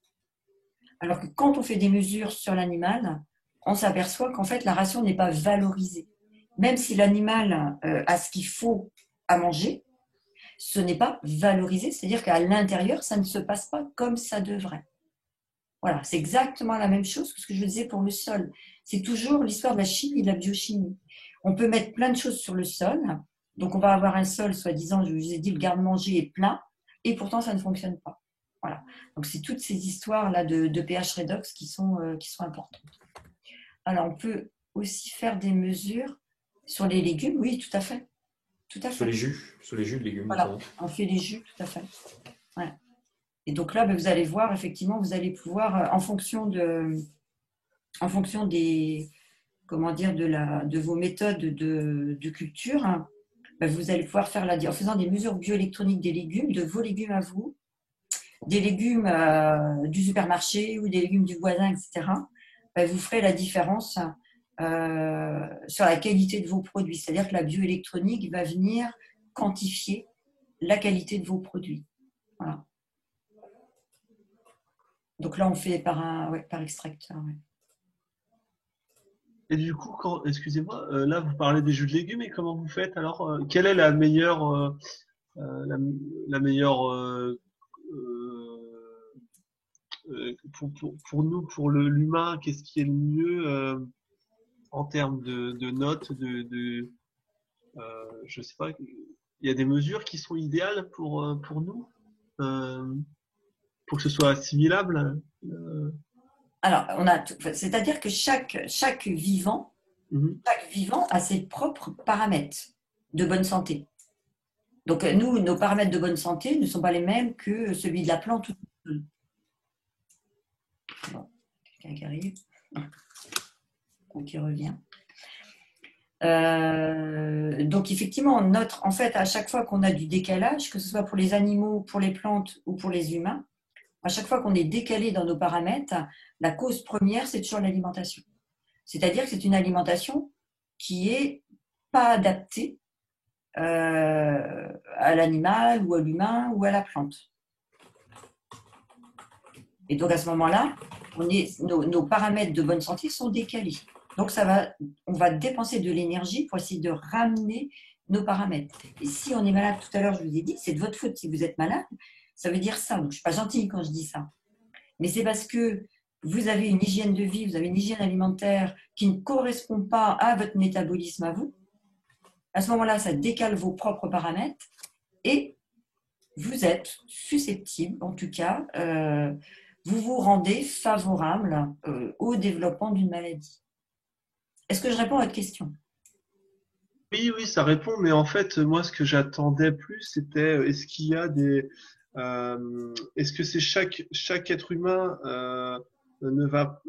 Alors que quand on fait des mesures sur l'animal, on s'aperçoit qu'en fait, la ration n'est pas valorisée. Même si l'animal a ce qu'il faut à manger, ce n'est pas valorisé, c'est-à-dire qu'à l'intérieur, ça ne se passe pas comme ça devrait. Voilà, c'est exactement la même chose que ce que je disais pour le sol. C'est toujours l'histoire de la chimie et de la biochimie. On peut mettre plein de choses sur le sol, donc on va avoir un sol, soi-disant, je vous ai dit, le garde-manger est plein, et pourtant ça ne fonctionne pas. Voilà. Donc, c'est toutes ces histoires-là de pH redox qui sont importantes. Alors, on peut aussi faire des mesures sur les légumes. Oui, tout à fait. Tout à fait. Sur les jus de légumes. Voilà, on fait les jus, tout à fait. Ouais. Et donc là, vous allez voir, effectivement, vous allez pouvoir, en fonction des, comment dire, de vos méthodes de culture, hein, vous allez pouvoir faire en faisant des mesures bioélectroniques des légumes, de vos légumes à vous, des légumes du supermarché ou des légumes du voisin, etc. Vous ferez la différence sur la qualité de vos produits. C'est-à-dire que la bioélectronique va venir quantifier la qualité de vos produits. Voilà. Donc là, on fait par extracteur. Ouais. Et du coup, excusez-moi, là vous parlez des jus de légumes, et comment vous faites alors? Quelle est la meilleure, la meilleure pour nous, pour l'humain, qu'est-ce qui est le mieux en termes de notes, je sais pas, il y a des mesures qui sont idéales pour nous, pour que ce soit assimilable. Alors, c'est-à-dire que chaque vivant a ses propres paramètres de bonne santé. Donc, nous, nos paramètres de bonne santé ne sont pas les mêmes que celui de la plante. Bon, quelqu'un qui arrive, ou qui revient. Donc, effectivement, en fait, à chaque fois qu'on a du décalage, que ce soit pour les animaux, pour les plantes ou pour les humains, à chaque fois qu'on est décalé dans nos paramètres, la cause première, c'est toujours l'alimentation. C'est-à-dire que c'est une alimentation qui n'est pas adaptée à l'animal ou à l'humain ou à la plante. Et donc, à ce moment-là, nos paramètres de bonne santé sont décalés. Donc, on va dépenser de l'énergie pour essayer de ramener nos paramètres. Et si on est malade, tout à l'heure, je vous ai dit, c'est de votre faute si vous êtes malade. Ça veut dire ça. Donc, je ne suis pas gentille quand je dis ça. Mais c'est parce que vous avez une hygiène de vie, vous avez une hygiène alimentaire qui ne correspond pas à votre métabolisme à vous. À ce moment-là, ça décale vos propres paramètres et vous êtes susceptible, en tout cas, vous vous rendez favorable au développement d'une maladie. Est-ce que je réponds à votre question? Oui, ça répond, mais en fait, moi, ce que j'attendais plus, c'était est-ce qu'il y a est-ce que c'est chaque être humain ne va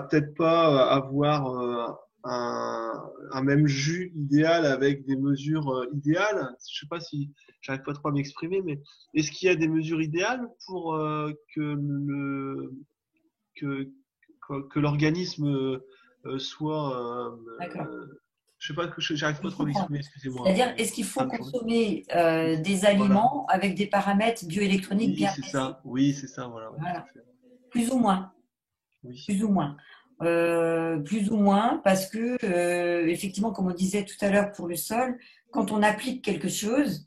peut-être pas avoir un même jus idéal avec des mesures idéales? Je sais pas si j'arrive pas trop à m'exprimer, mais est-ce qu'il y a des mesures idéales pour que l'organisme soit D'accord. je sais pas, j'arrive pas trop à m'exprimer, excusez-moi. C'est-à-dire, est-ce qu'il faut consommer des aliments avec des paramètres bioélectroniques bien précis? Oui, c'est ça, voilà. Voilà. Plus ou moins. Oui. Plus ou moins. Plus ou moins, parce que, effectivement, comme on disait tout à l'heure pour le sol, quand on applique quelque chose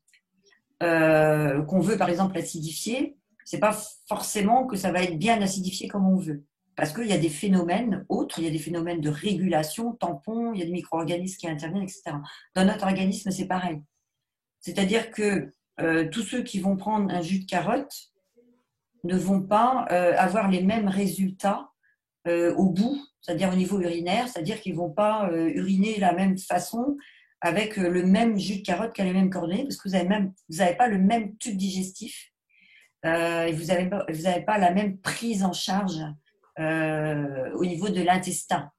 qu'on veut, par exemple, acidifier, c'est pas forcément que ça va être bien acidifié comme on veut. Parce qu'il y a des phénomènes autres, il y a des phénomènes de régulation, tampons, il y a des micro-organismes qui interviennent, etc. Dans notre organisme, c'est pareil. C'est-à-dire que tous ceux qui vont prendre un jus de carotte ne vont pas avoir les mêmes résultats au bout, c'est-à-dire au niveau urinaire, c'est-à-dire qu'ils ne vont pas uriner de la même façon avec le même jus de carotte qu'à les mêmes coordonnées, parce que vous n'avez pas le même tube digestif et vous n'avez pas la même prise en charge au niveau de l'intestin.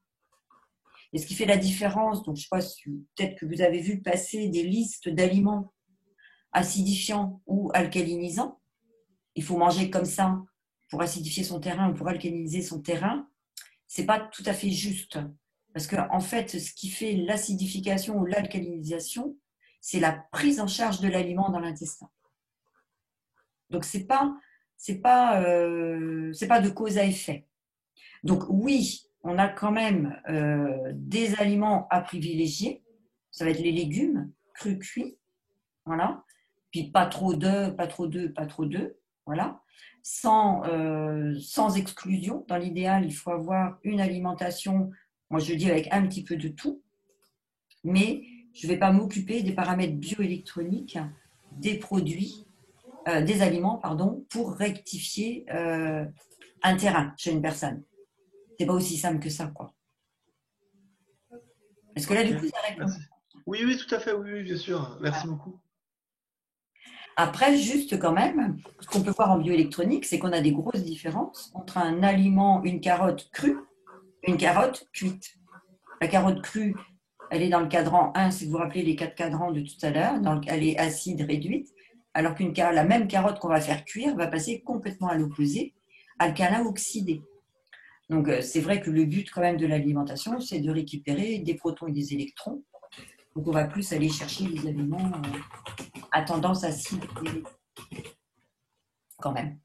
Et ce qui fait la différence, donc je sais pas si peut-être que vous avez vu passer des listes d'aliments acidifiants ou alcalinisants. Il faut manger comme ça pour acidifier son terrain ou pour alcaliniser son terrain. C'est pas tout à fait juste. Parce que, en fait, ce qui fait l'acidification ou l'alcalinisation, c'est la prise en charge de l'aliment dans l'intestin. Donc, c'est pas de cause à effet. Donc, oui, on a quand même des aliments à privilégier. Ça va être les légumes, crus, cuits. Voilà. Puis pas trop d'œufs, voilà. Sans exclusion. Dans l'idéal, il faut avoir une alimentation, moi je dis avec un petit peu de tout, mais je ne vais pas m'occuper des paramètres bioélectroniques des produits des aliments, pardon, pour rectifier un terrain chez une personne. C'est pas aussi simple que ça, quoi. Est-ce que là, du coup, ça répond? Merci. Oui, oui, tout à fait, oui, oui, bien sûr. Merci beaucoup. Après, juste quand même, ce qu'on peut voir en bioélectronique, c'est qu'on a des grosses différences entre un aliment, une carotte crue, et une carotte cuite. La carotte crue, elle est dans le cadran 1, si vous vous rappelez les 4 cadrans de tout à l'heure, elle est acide réduite, alors la même carotte qu'on va faire cuire va passer complètement à l'opposé, alcalin oxydé. Donc, c'est vrai que le but quand même de l'alimentation, c'est de récupérer des protons et des électrons. Donc, on va plus aller chercher les aliments à tendance acide quand même.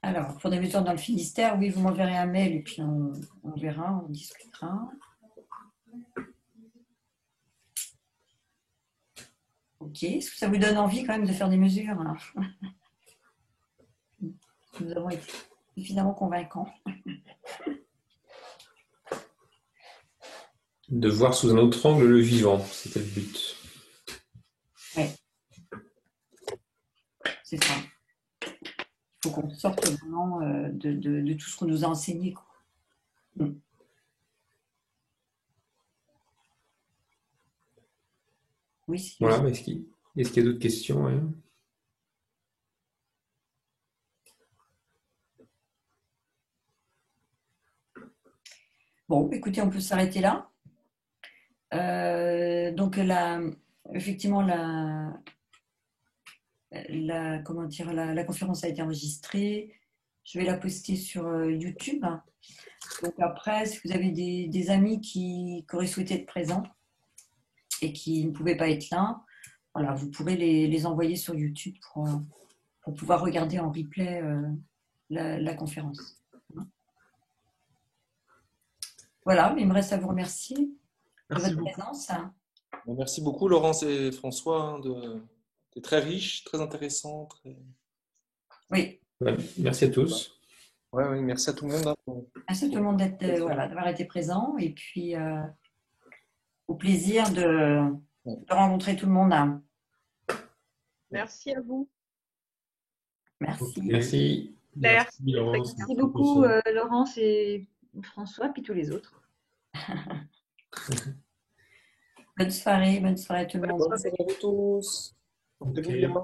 Alors, pour des mesures dans le Finistère, oui, vous m'enverrez un mail et puis on verra, on discutera. Ok, est-ce que ça vous donne envie quand même de faire des mesures, hein? Nous avons été évidemment convaincants. De voir sous un autre angle le vivant, c'était le but. Oui, c'est ça. Il faut qu'on sorte vraiment de tout ce qu'on nous a enseigné, quoi. Oui, voilà, est-ce qu'il y a d'autres questions, hein? Bon, écoutez, on peut s'arrêter là. Donc, effectivement, la conférence a été enregistrée. Je vais la poster sur YouTube. Donc après, si vous avez des amis qui auraient souhaité être présents et qui ne pouvaient pas être là, voilà, vous pourrez les envoyer sur YouTube pour pouvoir regarder en replay la conférence. Voilà, mais il me reste à vous remercier de votre présence. Merci beaucoup, Laurence et François. C'était très riche, très intéressant. Oui. Ouais, merci à tous. Oui, merci à tout le monde. Merci à tout le monde d'avoir été présent et puis au plaisir de rencontrer tout le monde. Merci à vous. Merci. Merci. Claire. Laurence. Merci beaucoup, Laurence et François, puis tous les autres. Bonne soirée à tout le monde. Bonne soirée à tous. Portez-vous bien.